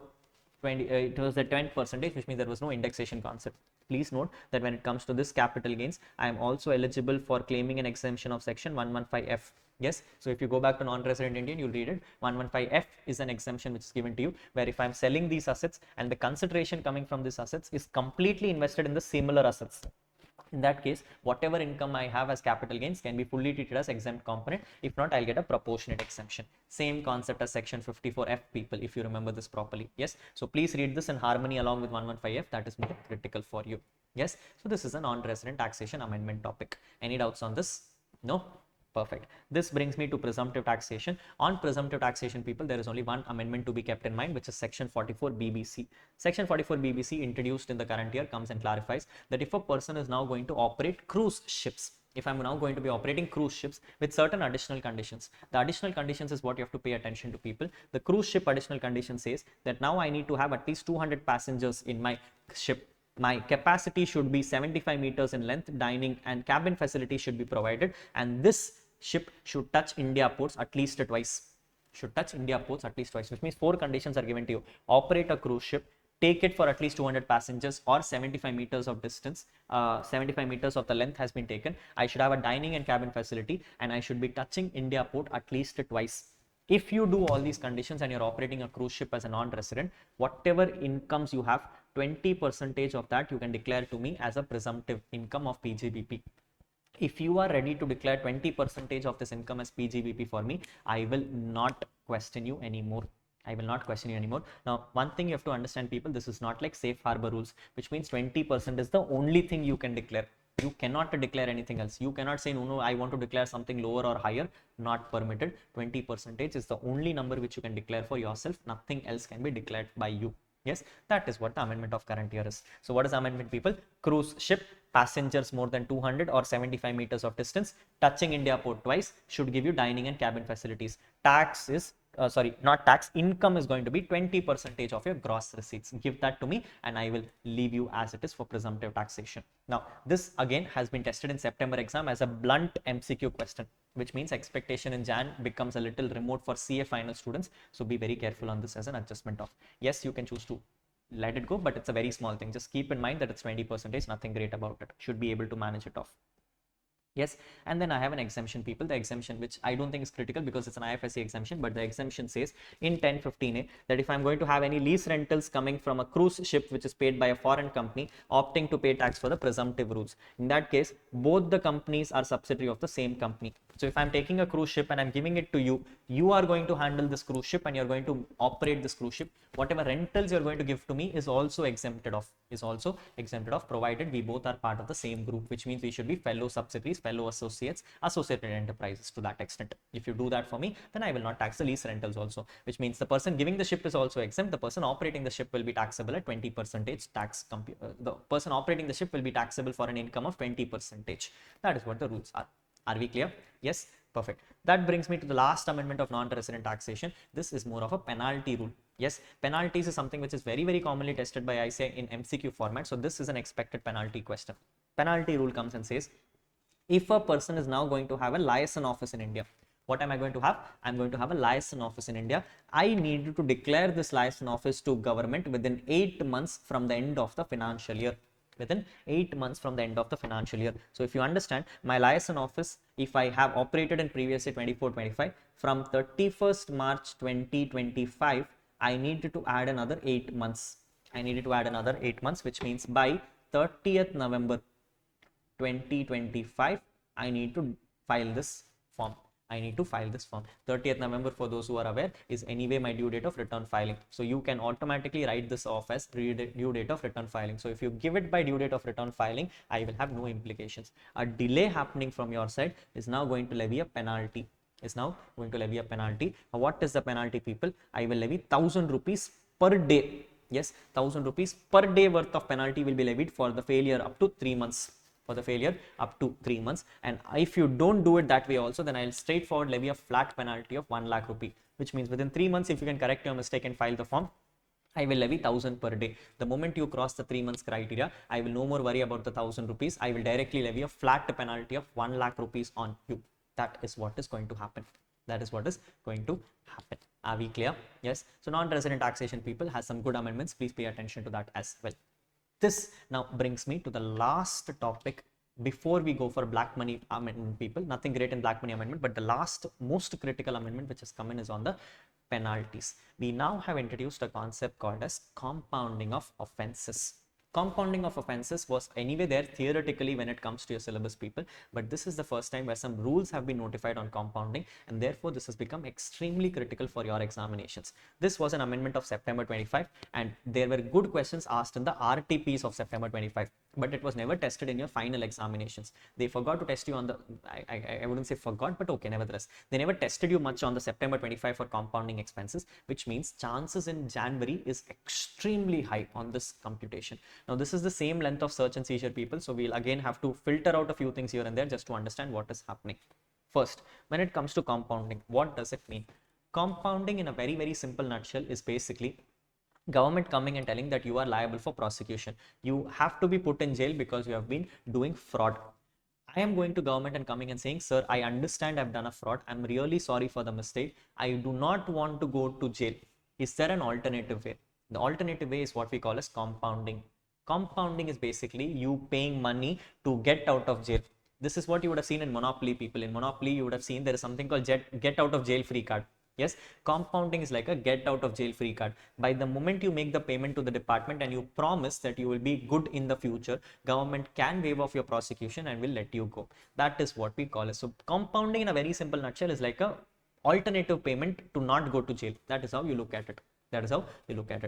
it was the 10%, which means there was no indexation concept. Please note that when it comes to this capital gains, I am also eligible for claiming an exemption of section 115F. Yes, so if you go back to non-resident Indian, you'll read it. 115F is an exemption which is given to you, where if I'm selling these assets and the consideration coming from these assets is completely invested in the similar assets, in that case, whatever income I have as capital gains can be fully treated as exempt component. If not, I'll get a proportionate exemption. Same concept as section 54F, people, if you remember this properly. Yes, so please read this in harmony along with 115F. That is more critical for you. Yes, so this is a non-resident taxation amendment topic. Any doubts on this? No? Perfect. This brings me to presumptive taxation. On presumptive taxation, people, there is only one amendment to be kept in mind, which is section 44 BBC. Section 44 BBC introduced in the current year comes and clarifies that if a person is now going to operate cruise ships, if I'm now going to be operating cruise ships with certain additional conditions, the additional conditions is what you have to pay attention to, people. The cruise ship additional condition says that now I need to have at least 200 passengers in my ship. My capacity should be 75 meters in length, dining and cabin facilities should be provided, and this ship should touch India ports at least twice. Should touch India ports at least twice, which means 4 conditions are given to you. Operate a cruise ship, take it for at least 200 passengers or 75 meters of distance, 75 meters of the length has been taken. I should have a dining and cabin facility, and I should be touching India port at least twice. If you do all these conditions and you're operating a cruise ship as a non-resident, whatever incomes you have, 20% of that you can declare to me as a presumptive income of PGBP. If you are ready to declare 20% of this income as PGBP for me, I will not question you anymore. I will not question you anymore. Now, one thing you have to understand, people, this is not like safe harbor rules, which means 20% is the only thing you can declare. You cannot declare anything else. You cannot say, no, I want to declare something lower or higher. Not permitted. 20% is the only number which you can declare for yourself. Nothing else can be declared by you. Yes, that is what the amendment of current year is. So what is the amendment, people? Cruise ship, passengers more than 200 or 75 meters of distance, touching India port twice, should give you dining and cabin facilities. Tax is income is going to be 20% of your gross receipts. Give that to me and I will leave you as it is for presumptive taxation. Now, this again has been tested in September exam as a blunt MCQ question, which means expectation in Jan becomes a little remote for CA final students. So be very careful on this as an adjustment of. Yes, you can choose to let it go, but it's a very small thing. Just keep in mind that it's 20%, nothing great about it. Should be able to manage it off. Yes, and then I have an exemption, people. The exemption, which I don't think is critical because it's an IFSC exemption, but the exemption says in 1015A that if I'm going to have any lease rentals coming from a cruise ship which is paid by a foreign company opting to pay tax for the presumptive rules, in that case, both the companies are subsidiary of the same company. So if I'm taking a cruise ship and I'm giving it to you, you are going to handle this cruise ship and you're going to operate this cruise ship. Whatever rentals you're going to give to me is also exempted off, provided we both are part of the same group, which means we should be fellow subsidiaries, fellow associates, associated enterprises to that extent. If you do that for me, then I will not tax the lease rentals also, which means the person giving the ship is also exempt. The person operating the ship will be taxable at 20% tax. The person operating the ship will be taxable for an income of 20%. That is what the rules are. Are we clear? Yes, perfect. That brings me to the last amendment of non-resident taxation. This is more of a penalty rule. Yes, penalties is something which is very, very commonly tested by ICAI in MCQ format. So this is an expected penalty question. Penalty rule comes and says, if a person is now going to have a liaison office in India, what am I going to have? I'm going to have a liaison office in India. I need to declare this liaison office to government within 8 months from the end of the financial year. within 8 months from the end of the financial year. So if you understand, my liaison office, if I have operated in previous year 24-25, from 31st March 2025, I needed to add another 8 months. I needed to add another 8 months, which means by 30th November 2025, I need to file this form. I need to file this form. 30th November, for those who are aware, is anyway my due date of return filing. So you can automatically write this off as due date of return filing. So if you give it by due date of return filing, I will have no implications. A delay happening from your side is now going to levy a penalty. What is the penalty, people? I will levy 1,000 rupees per day. Yes, 1,000 rupees per day worth of penalty will be levied for the failure up to 3 months. And if you don't do it that way also, then I'll straightforward levy a flat penalty of 1 lakh rupee, which means within 3 months, if you can correct your mistake and file the form, I will levy 1,000 per day. The moment you cross the 3 months criteria, I will no more worry about the 1,000 rupees. I will directly levy a flat penalty of 1 lakh rupees on you. That is what is going to happen. Are we clear? Yes. So non-resident taxation, people, has some good amendments. Please pay attention to that as well. This now brings me to the last topic before we go for black money amendment, people. Nothing great in black money amendment, but the last most critical amendment which has come in is on the penalties. We now have introduced a concept called as compounding of offenses. Compounding of offenses was anyway there theoretically when it comes to your syllabus, people, but this is the first time where some rules have been notified on compounding, and therefore this has become extremely critical for your examinations. This was an amendment of September 25, and there were good questions asked in the RTPs of September 25, but it was never tested in your final examinations. They forgot to test you on the, I wouldn't say forgot, but okay, nevertheless, they never tested you much on the September 25 for compounding expenses, which means chances in January is extremely high on this computation. Now, this is the same length of search and seizure, people. So we'll again have to filter out a few things here and there just to understand what is happening. First, when it comes to compounding, what does it mean? Compounding in a very, very simple nutshell is basically government coming and telling that you are liable for prosecution. You have to be put in jail because you have been doing fraud. I am going to government and coming and saying, sir, I understand I've done a fraud. I'm really sorry for the mistake. I do not want to go to jail. Is there an alternative way? The alternative way is what we call as compounding. Compounding is basically you paying money to get out of jail. This is what you would have seen in Monopoly, people. In Monopoly, you would have seen there is something called get out of jail free card. Yes, compounding is like a get out of jail free card. By the moment you make the payment to the department and you promise that you will be good in the future, government can waive off your prosecution and will let you go. That is what we call it. So compounding in a very simple nutshell is like a alternative payment to not go to jail. That is how you look at it.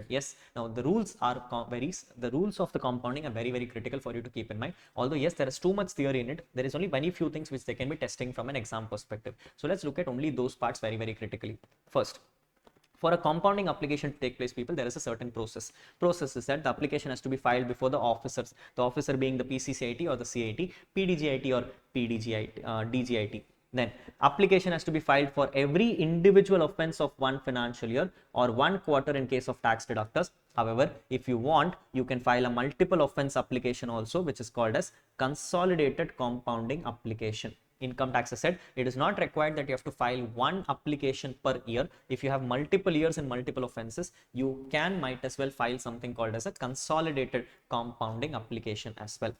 Yes. Now the rules are the rules of the compounding are very, very critical for you to keep in mind. Although yes, there is too much theory in it, there is only very few things which they can be testing from an exam perspective. So let's look at only those parts very, very critically. First, for a compounding application to take place, people, there is a certain process. Process is that the application has to be filed before the officers. The officer being the PCCIT or the CIT, PDGIT or DGIT. Then application has to be filed for every individual offense of one financial year or 1 quarter in case of tax deductors. However, if you want, you can file a multiple offense application also, which is called as consolidated compounding application. Income tax has said it is not required that you have to file one application per year. If you have multiple years and multiple offenses, you might as well file something called as a consolidated compounding application as well.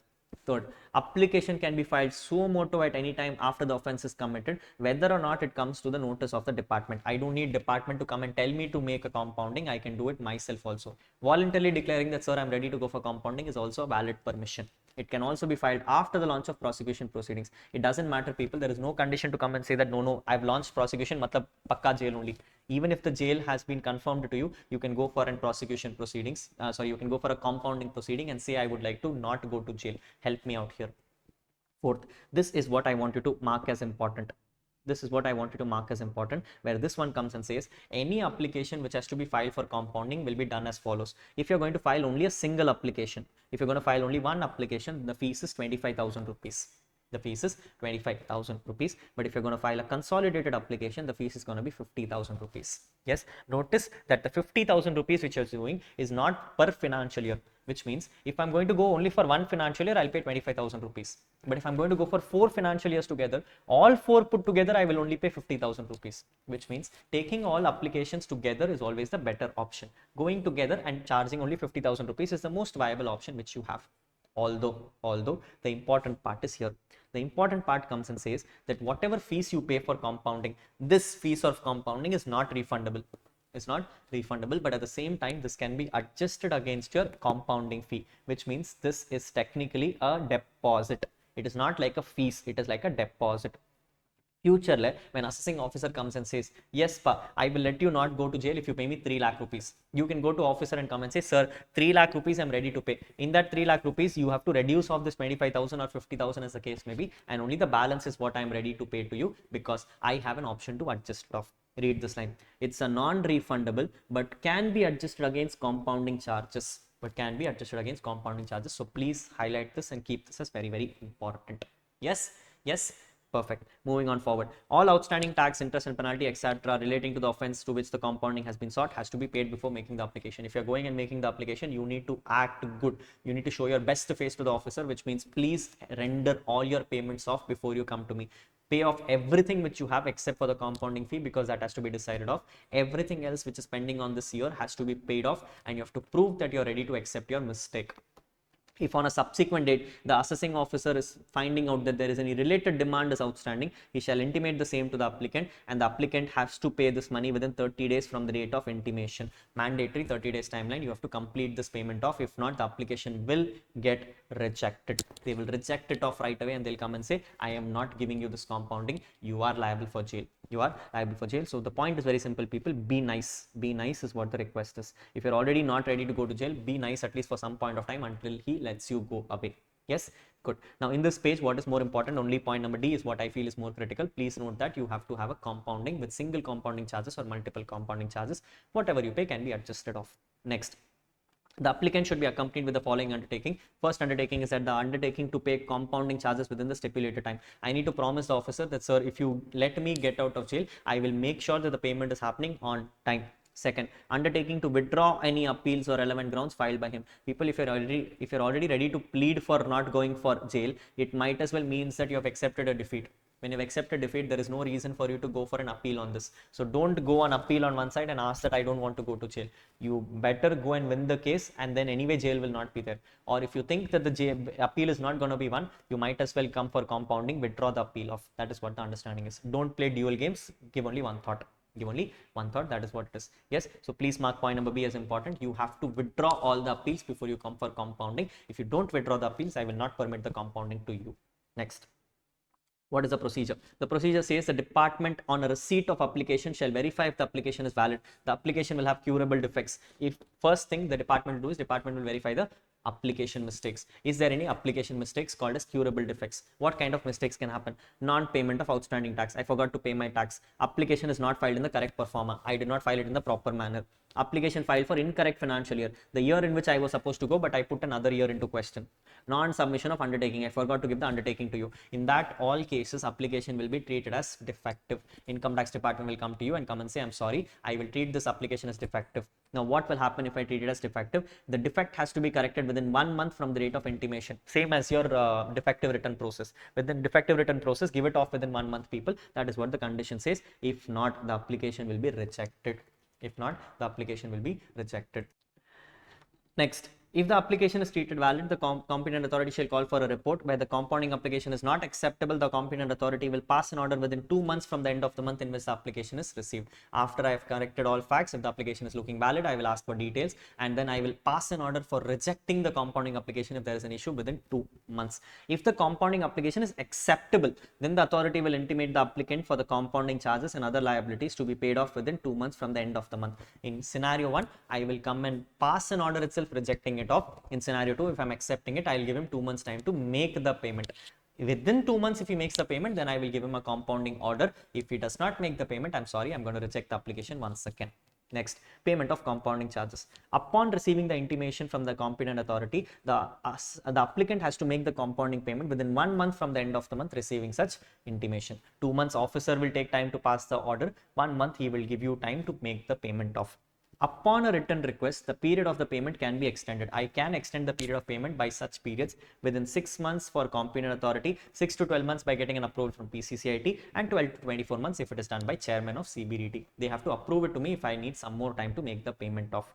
Third, application can be filed suo motu at any time after the offense is committed, whether or not it comes to the notice of the department. I don't need department to come and tell me to make a compounding. I can do it myself also. Voluntarily declaring that, sir, I'm ready to go for compounding is also a valid permission. It can also be filed after the launch of prosecution proceedings. It doesn't matter, people. There is no condition to come and say that, no, I've launched prosecution, matlab pakka jail only. Even if the jail has been confirmed to you, you can go for an prosecution proceedings. You can go for a compounding proceeding and say, I would like to not go to jail. Help me out here. Fourth, this is what I want you to mark as important. Where this one comes and says any application which has to be filed for compounding will be done as follows. If you're going to file only a single application, if you're going to file only one application, the fees is 25,000 rupees. But if you're going to file a consolidated application, the fees is going to be 50,000 rupees. Yes, notice that the 50,000 rupees which you're doing is not per financial year, which means if I'm going to go only for one financial year, I'll pay 25,000 rupees. But if I'm going to go for 4 financial years together, all 4 put together, I will only pay 50,000 rupees, which means taking all applications together is always the better option. Going together and charging only 50,000 rupees is the most viable option which you have. Although the important part is here. The important part comes and says that whatever fees you pay for compounding, this fees of compounding is not refundable. It's not refundable, but at the same time, this can be adjusted against your compounding fee, which means this is technically a deposit. It is not like a fees, it is like a deposit. Future, when assessing officer comes and says, yes, pa, I will let you not go to jail if you pay me 3 lakh rupees. You can go to officer and come and say, sir, 3 lakh rupees I'm ready to pay. In that 3 lakh rupees, you have to reduce off this 25,000 or 50,000 as the case may be, and only the balance is what I'm ready to pay to you because I have an option to adjust it off. Read this line. It's a non-refundable, but can be adjusted against compounding charges. So please highlight this and keep this as very, very important. Yes. Perfect. Moving on forward. All outstanding tax, interest and penalty, etc. relating to the offense to which the compounding has been sought has to be paid before making the application. If you're going and making the application, you need to act good. You need to show your best face to the officer, which means please render all your payments off before you come to me. Pay off everything which you have except for the compounding fee, because that has to be decided off. Everything else which is pending on this year has to be paid off, and you have to prove that you're ready to accept your mistake. If on a subsequent date, the assessing officer is finding out that there is any related demand is outstanding, he shall intimate the same to the applicant, and the applicant has to pay this money within 30 days from the date of intimation. Mandatory 30 days timeline, you have to complete this payment off. If not, the application will get rejected. They will reject it off right away, and they'll come and say, I am not giving you this compounding. You are liable for jail. So the point is very simple, people. Be nice. Be nice is what the request is. If you're already not ready to go to jail, be nice at least for some point of time until he lets you go away. Yes, good. Now in this page, what is more important? Only point number D is what I feel is more critical. Please note that you have to have a compounding with single compounding charges or multiple compounding charges. Whatever you pay can be adjusted off. Next. The applicant should be accompanied with the following undertaking. First undertaking is that the undertaking to pay compounding charges within the stipulated time. I need to promise the officer that, sir, if you let me get out of jail, I will make sure that the payment is happening on time. Second, undertaking to withdraw any appeals or relevant grounds filed by him. People, if you're already ready to plead for not going for jail, it might as well means that you have accepted a defeat. When you've accepted defeat, there is no reason for you to go for an appeal on this. So don't go on appeal on one side and ask that I don't want to go to jail. You better go and win the case, and then anyway jail will not be there. Or if you think that the appeal is not going to be won, you might as well come for compounding, withdraw the appeal off. That is what the understanding is. Don't play dual games. Give only one thought. That is what it is. Yes, so please mark point number B as important. You have to withdraw all the appeals before you come for compounding. If you don't withdraw the appeals, I will not permit the compounding to you. Next. What is the procedure? The procedure says the department on a receipt of application shall verify if the application is valid. The application will have curable defects. If first thing the department will do is department will verify the application mistakes. Is there any application mistakes called as curable defects? What kind of mistakes can happen? Non-payment of outstanding tax. I forgot to pay my tax. Application is not filed in the correct performa. I did not file it in the proper manner. Application filed for incorrect financial year. The year in which I was supposed to go, but I put another year into question. Non-submission of undertaking. I forgot to give the undertaking to you. In that all cases, application will be treated as defective. Income tax department will come to you and come and say, I'm sorry, I will treat this application as defective. Now, what will happen if I treat it as defective? The defect has to be corrected within 1 month from the date of intimation. Same as your defective return process. Within defective return process, give it off within 1 month, people. That is what the condition says. If not, the application will be rejected. Next. If the application is treated valid, the competent authority shall call for a report. Where the compounding application is not acceptable, the competent authority will pass an order within 2 months from the end of the month in which the application is received. After I have corrected all facts, if the application is looking valid, I will ask for details, and then I will pass an order for rejecting the compounding application if there is an issue within 2 months. If the compounding application is acceptable, then the authority will intimate the applicant for the compounding charges and other liabilities to be paid off within 2 months from the end of the month. In scenario 1, I will come and pass an order itself rejecting it off. In scenario 2, if I'm accepting it, I'll give him 2 months time to make the payment. Within 2 months, if he makes the payment, then I will give him a compounding order. If he does not make the payment, I'm sorry, I'm going to reject the application once again. Next, payment of compounding charges. Upon receiving the intimation from the competent authority, the applicant has to make the compounding payment within 1 month from the end of the month receiving such intimation. 2 months, officer will take time to pass the order. 1 month, he will give you time to make the payment of. Upon a written request, the period of the payment can be extended. I can extend the period of payment by such periods within 6 months for competent authority, 6 to 12 months by getting an approval from PCCIT, and 12 to 24 months if it is done by chairman of CBDT. They have to approve it to me if I need some more time to make the payment of.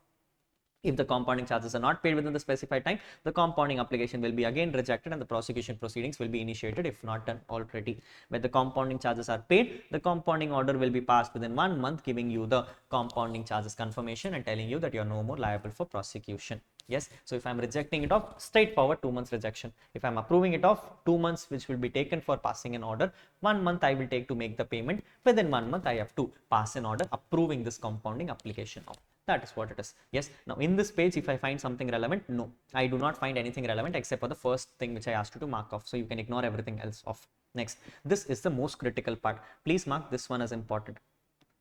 If the compounding charges are not paid within the specified time, the compounding application will be again rejected and the prosecution proceedings will be initiated if not done already. When the compounding charges are paid, the compounding order will be passed within 1 month, giving you the compounding charges confirmation and telling you that you are no more liable for prosecution. Yes, so if I'm rejecting it off, straightforward 2 months rejection. If I'm approving it off, 2 months which will be taken for passing an order, 1 month I will take to make the payment. Within 1 month I have to pass an order approving this compounding application off. That is what it is. Yes, now in this page, if I find something relevant, no, I do not find anything relevant except for the first thing which I asked you to mark off. So you can ignore everything else off. Next, this is the most critical part. Please mark this one as important.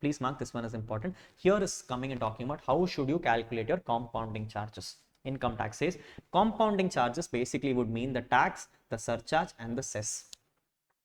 Please mark this one as important. Here is coming and talking about how should you calculate your compounding charges. Income tax says compounding charges basically would mean the tax, the surcharge and the cess.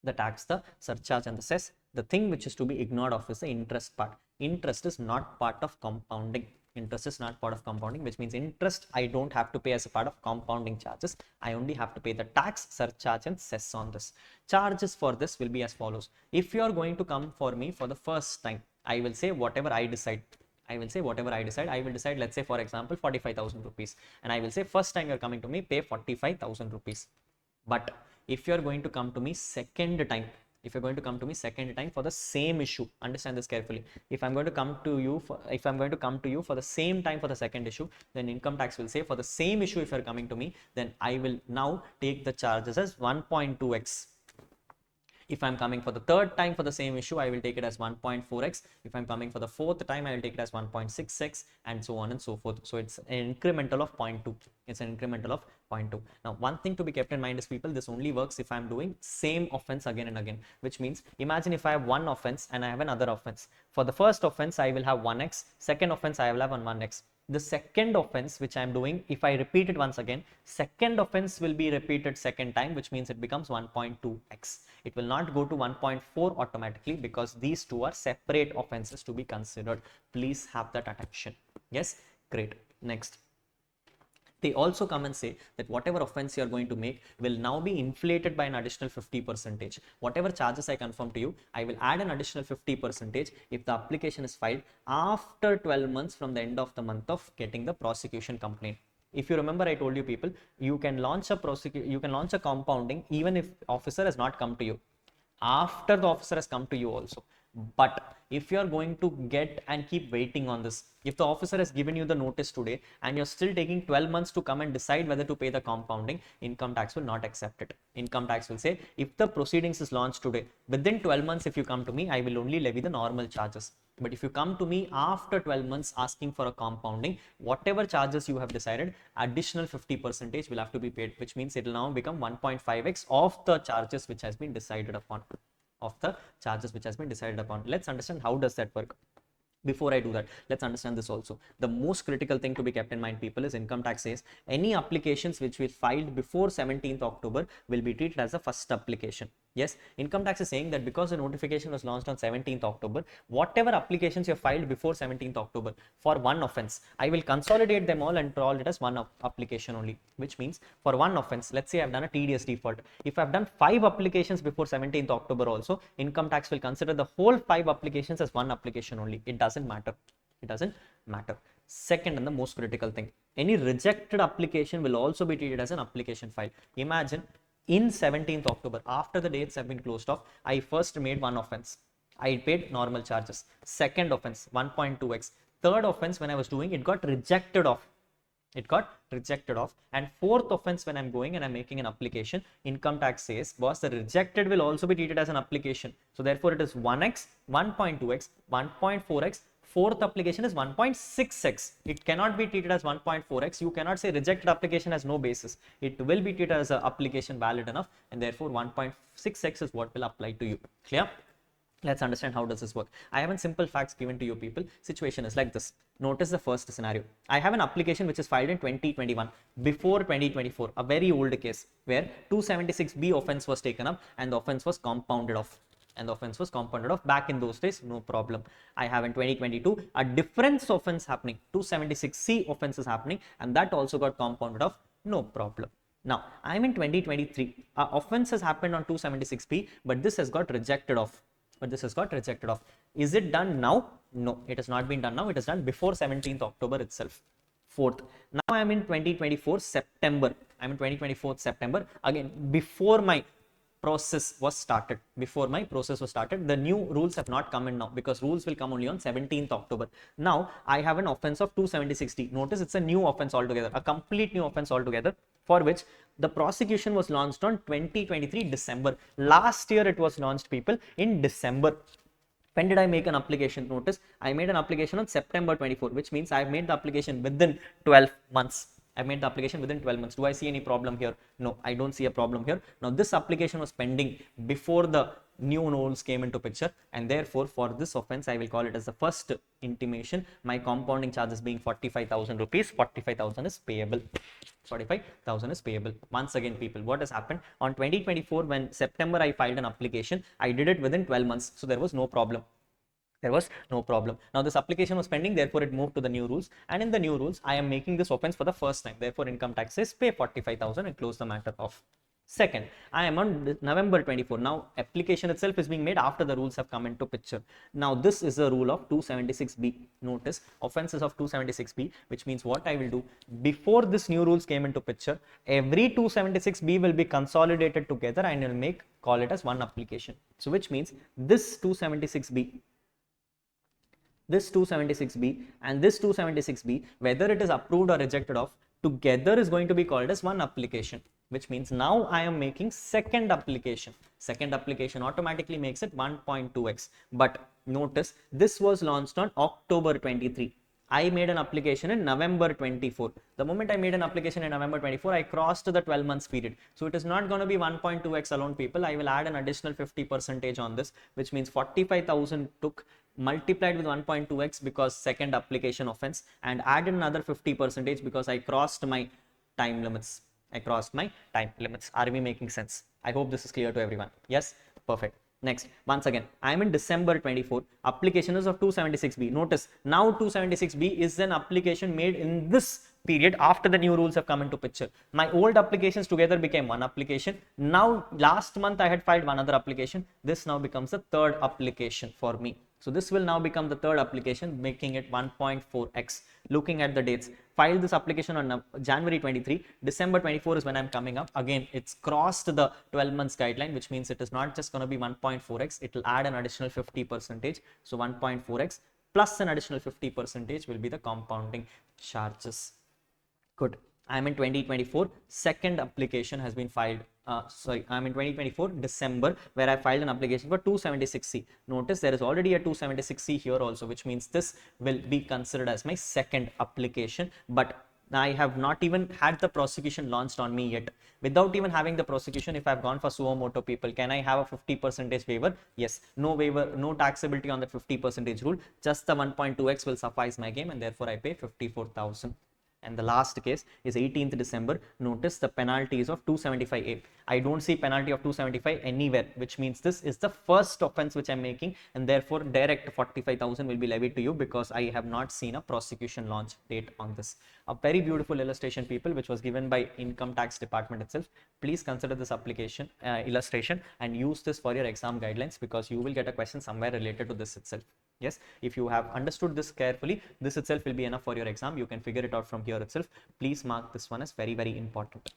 The tax, the surcharge and the cess. The thing which is to be ignored of is the interest part. Interest is not part of compounding. Interest is not part of compounding, which means interest I don't have to pay as a part of compounding charges. I only have to pay the tax, surcharge and cess on this. Charges for this will be as follows. If you are going to come for me for the first time, I will say whatever I decide. I will say whatever I decide. I will decide, let's say for example 45,000 rupees, and I will say first time you're coming to me, pay 45,000 rupees. But if you're going to come to me second time, if you're going to come to me second time for the same issue, understand this carefully. If I'm going to come to you for the same time for the second issue, then income tax will say for the same issue, if you're coming to me, then I will now take the charges as 1.2x. If I'm coming for the third time for the same issue, I will take it as 1.4x. If I'm coming for the fourth time, I will take it as 1.6x and so on and so forth. So it's an incremental of 0.2. It's an incremental of 0.2. Now, one thing to be kept in mind is, people, this only works if I'm doing same offense again and again, which means imagine if I have one offense and I have another offense. For the first offense, I will have 1x. Second offense, I will have 1x. The second offense which I am doing, if I repeat it once again, second offense will be repeated second time, which means it becomes 1.2x. It will not go to 1.4 automatically because these two are separate offenses to be considered. Please have that attention. Yes, great. Next. They also come and say that whatever offense you are going to make will now be inflated by an additional 50%. Whatever charges I confirm to you, I will add an additional 50% if the application is filed after 12 months from the end of the month of getting the prosecution complaint. If you remember, I told you, people, you can launch a compounding even if officer has not come to you. After the officer has come to you also. But if you are going to get and keep waiting on this, if the officer has given you the notice today and you're still taking 12 months to come and decide whether to pay the compounding, income tax will not accept it. Income tax will say, if the proceedings is launched today, within 12 months, if you come to me, I will only levy the normal charges. But if you come to me after 12 months asking for a compounding, whatever charges you have decided, additional 50% will have to be paid, which means it will now become 1.5x of the charges which has been decided upon. Let's understand how does that work. Before I do that, let's understand this also. The most critical thing to be kept in mind, people, is income tax says any applications which we filed before 17th October will be treated as a first application. Yes, income tax is saying that because the notification was launched on 17th October, whatever applications you have filed before 17th October for one offense, I will consolidate them all and call it as one application only. Which means for one offense, let's say I've done a TDS default. If I've done 5 applications before 17th October also, income tax will consider the whole 5 applications as one application only. It doesn't matter. It doesn't matter. Second, and the most critical thing, any rejected application will also be treated as an application file. Imagine in 17th October, after the dates have been closed off, I first made one offense. I paid normal charges. Second offense, 1.2x. Third offense, when I was doing, it got rejected off. And fourth offense, when I'm going and I'm making an application, income tax says, boss, the rejected will also be treated as an application. So therefore it is 1x, 1.2x, 1.4x. Fourth application is 1.6x. It cannot be treated as 1.4x. You cannot say rejected application has no basis. It will be treated as an application valid enough, and therefore 1.6x is what will apply to you. Clear? Let's understand how does this work. I have simple facts given to you, people. Situation is like this. Notice the first scenario. I have an application which is filed in 2021 before 2024, a very old case where 276B offense was taken up and the offense was compounded off. Back in those days, no problem. I have in 2022 a difference offense happening, 276C offense is happening, and that also got compounded off, no problem. Now I'm in 2023. Offense has happened on 276B, but this has got rejected off. Is it done now? No, it has not been done now. It is done before 17th October itself. 4th. Now I am in 2024 September. I'm in 2024 September. Again, before my process was started, the new rules have not come in now, because rules will come only on 17th October. Now I have an offense of 276D. Notice it's a new offense altogether, a complete new offense altogether, for which the prosecution was launched on 2023 December. Last year it was launched, people, in December. When did I make an application? Notice I made an application on September 24, which means I've made the application within 12 months. I made the application within 12 months. Do I see any problem here? No, I don't see a problem here. Now this application was pending before the new rules came into picture, and therefore for this offense I will call it as the first intimation. My compounding charges being 45,000 rupees. 45,000 is payable. 45,000 is payable. Once again, people, what has happened on 2024, when September I filed an application, I did it within 12 months, so there was no problem. Now this application was pending, therefore it moved to the new rules, and in the new rules I am making this offense for the first time. Therefore income tax says pay 45,000 and close the matter off. Second, I am on November 24. Now application itself is being made after the rules have come into picture. Now this is a rule of 276B. Notice offenses of 276B, which means what I will do, before this new rules came into picture, every 276B will be consolidated together and I will call it as one application. So which means this 276B and this 276B, whether it is approved or rejected of, together is going to be called as one application, which means now I am making second application. Second application automatically makes it 1.2x. But notice this was launched on October 23. I made an application in November 24. The moment I made an application in November 24, I crossed the 12 months period. So it is not going to be 1.2x alone, people. I will add an additional 50% on this, which means 45,000 took multiplied with 1.2x because second application offense, and added another 50% because I crossed my time limits. Are we making sense? I hope this is clear to everyone. Yes, perfect. Next, once again, I am in December 24. Application is of 276B. Notice now 276B is an application made in this period after the new rules have come into picture. My old applications together became one application. Now last month I had filed one other application. This now becomes the third application for me. So this will now become the third application, making it 1.4x. Looking at the dates, filed this application on January 23. December 24 is when I'm coming up. Again, it's crossed the 12 months guideline, which means it is not just going to be 1.4x. It will add an additional 50%. So 1.4x plus an additional 50% will be the compounding charges. Good. I'm in 2024. Second application has been filed. I'm in 2024 December, where I filed an application for 276C. Notice there is already a 276C here also, which means this will be considered as my second application. But I have not even had the prosecution launched on me yet. Without even having the prosecution, if I've gone for suo moto, people, can I have a 50% waiver? Yes. No waiver, no taxability on the 50% rule. Just the 1.2x will suffice my game, and therefore I pay 54,000. And the last case is 18th December. Notice the penalty is of 275A. I don't see penalty of 275 anywhere, which means this is the first offense which I'm making, and therefore direct 45,000 will be levied to you because I have not seen a prosecution launch date on this. A very beautiful illustration, people, which was given by Income Tax Department itself. Please consider this application illustration and use this for your exam guidelines, because you will get a question somewhere related to this itself. Yes, if you have understood this carefully, this itself will be enough for your exam. You can figure it out from here itself. Please mark this one as very, very important.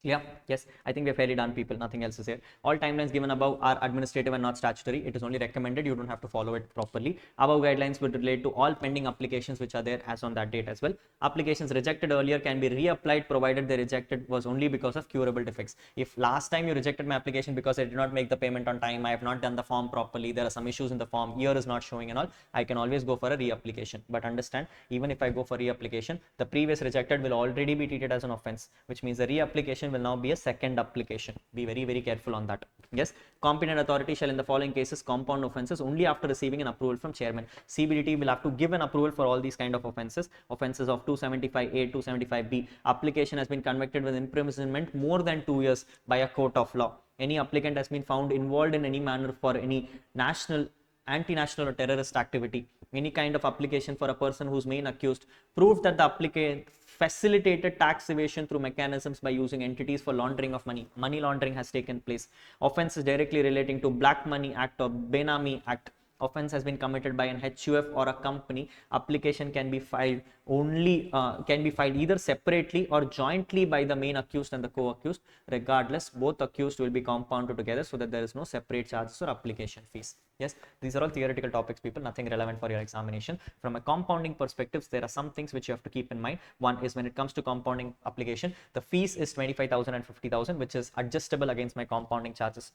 Yeah, yes, I think we're fairly done, people. Nothing else is here. All timelines given above are administrative and not statutory. It is only recommended. You don't have to follow it properly. Above guidelines would relate to all pending applications which are there as on that date as well. Applications rejected earlier can be reapplied provided the rejected was only because of curable defects. If last time you rejected my application because I did not make the payment on time, I have not done the form properly, there are some issues in the form, year is not showing and all, I can always go for a reapplication. But understand, even if I go for reapplication, the previous rejected will already be treated as an offense, which means the reapplication will now be a second application. Be very, very careful on that. Yes, competent authority shall in the following cases compound offenses only after receiving an approval from chairman. CBDT will have to give an approval for all these kind of offenses. Offenses of 275A, 275B. Application has been convicted with imprisonment more than 2 years by a court of law. Any applicant has been found involved in any manner for any national, anti-national or terrorist activity. Any kind of application for a person whose main accused proved that the applicant facilitated tax evasion through mechanisms by using entities for laundering of money. Money laundering has taken place. Offenses directly relating to Black Money Act or Benami Act. offense has been committed by an HUF or a company, application can be filed either separately or jointly by the main accused and the co-accused. Regardless, both accused will be compounded together so that there is no separate charges or application fees. Yes, these are all theoretical topics, people, nothing relevant for your examination. From a compounding perspective, there are some things which you have to keep in mind. One is when it comes to compounding application, the fees is 25,000 and 50,000, which is adjustable against my compounding charges.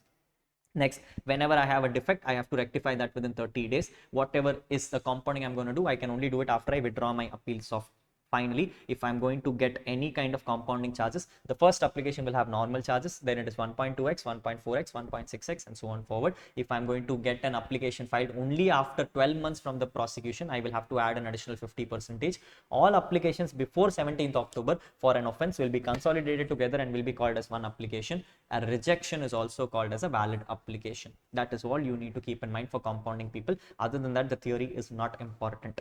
Next, whenever I have a defect, I have to rectify that within 30 days. Whatever is the compounding I'm going to do, I can only do it after I withdraw my appeals of. Finally, if I'm going to get any kind of compounding charges, the first application will have normal charges, then it is 1.2x, 1.4x, 1.6x, and so on forward. If I'm going to get an application filed only after 12 months from the prosecution, I will have to add an additional 50%. All applications before 17th October for an offense will be consolidated together and will be called as one application. A rejection is also called as a valid application. That is all you need to keep in mind for compounding, people. Other than that, the theory is not important.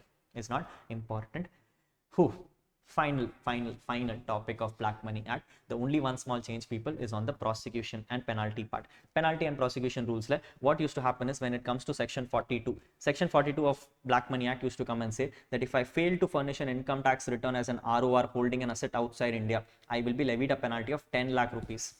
Whew. Final topic of Black Money Act. The only one small change, people, is on the prosecution and penalty part. Penalty and prosecution rules. What used to happen is when it comes to section 42 of Black Money Act used to come and say that if I fail to furnish an income tax return as an ROR holding an asset outside India, I will be levied a penalty of 10 lakh rupees.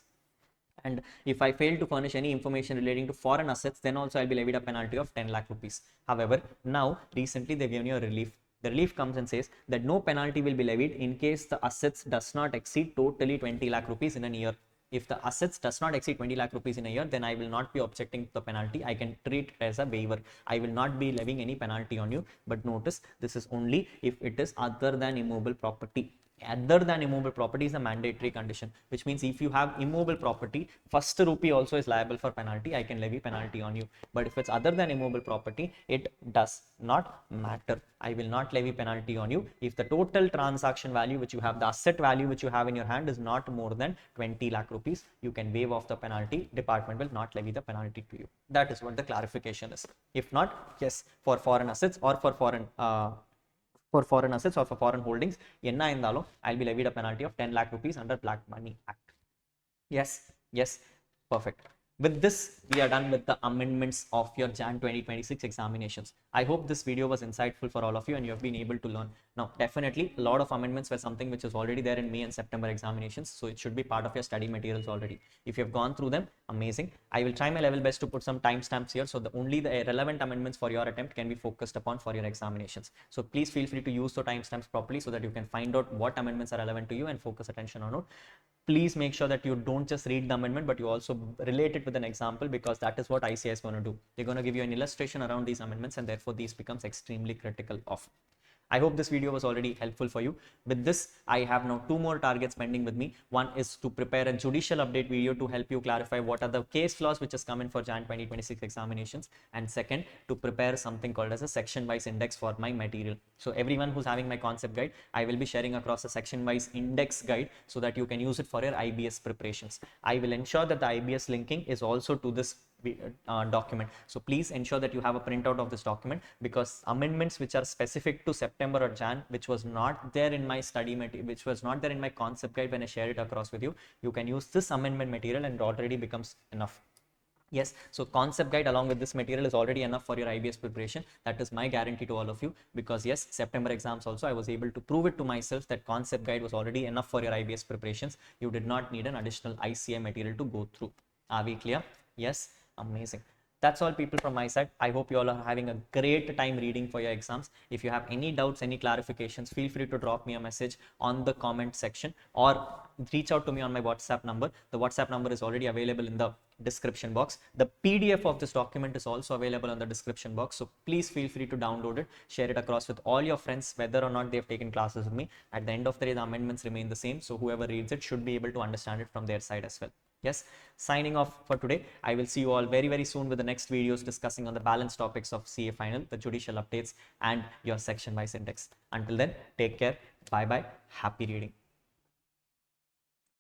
And if I fail to furnish any information relating to foreign assets, then also I'll be levied a penalty of 10 lakh rupees. However, now recently they've given you a relief. The relief comes and says that no penalty will be levied in case the assets does not exceed totally 20 lakh rupees in a year. If the assets does not exceed 20 lakh rupees in a year, then I will not be objecting to the penalty. I can treat it as a waiver. I will not be levying any penalty on you. But notice, this is only if it is other than immobile property. Other than immobile property is a mandatory condition, which means if you have immobile property, first rupee also is liable for penalty. I can levy penalty on you. But if it's other than immobile property, it does not matter. I will not levy penalty on you if the total transaction value which you have, the asset value which you have in your hand, is not more than 20 lakh rupees. You can waive off the penalty. Department will not levy the penalty to you. That is what the clarification is. If not, yes, for foreign assets or for foreign assets or for foreign holdings, I'll be levied a penalty of 10 lakh rupees under Black Money Act. Yes, perfect. With this, we are done with the amendments of your Jan 2026 examinations. I hope this video was insightful for all of you and you have been able to learn. Now, definitely, a lot of amendments were something which is already there in May and September examinations, so it should be part of your study materials already. If you have gone through them, amazing. I will try my level best to put some timestamps here, so only the relevant amendments for your attempt can be focused upon for your examinations. So please feel free to use the timestamps properly so that you can find out what amendments are relevant to you and focus attention on it. Please make sure that you don't just read the amendment, but you also relate it with an example, because that is what ICI is going to do. They're going to give you an illustration around these amendments, and therefore these becomes extremely critical of. I hope this video was already helpful for you. With this, I have now 2 more targets pending with me. One is to prepare a judicial update video to help you clarify what are the case flaws which has come in for Jan 2026 examinations. And second, to prepare something called as a section-wise index for my material. So everyone who's having my concept guide, I will be sharing across a section-wise index guide so that you can use it for your IBS preparations. I will ensure that the IBS linking is also to this document. So please ensure that you have a printout of this document, because amendments which are specific to September or Jan, which was not there in my study material, which was not there in my concept guide when I shared it across with you, you can use this amendment material and it already becomes enough. Yes, so concept guide along with this material is already enough for your IBS preparation. That is my guarantee to all of you, because yes, September exams also I was able to prove it to myself that concept guide was already enough for your IBS preparations. You did not need an additional ICA material to go through. Are we clear? Yes, amazing. That's all, people, from my side. I hope you all are having a great time reading for your exams. If you have any doubts, any clarifications, feel free to drop me a message on the comment section or reach out to me on my WhatsApp number. The WhatsApp number is already available in the description box. The PDF of this document is also available on the description box. So please feel free to download it, share it across with all your friends, whether or not they have taken classes with me. At the end of the day, the amendments remain the same. So whoever reads it should be able to understand it from their side as well. Yes, signing off for today. I will see you all very, very soon with the next videos discussing on the balance topics of CA final, the judicial updates, and your section wise index. Until then, take care. Bye bye. Happy reading.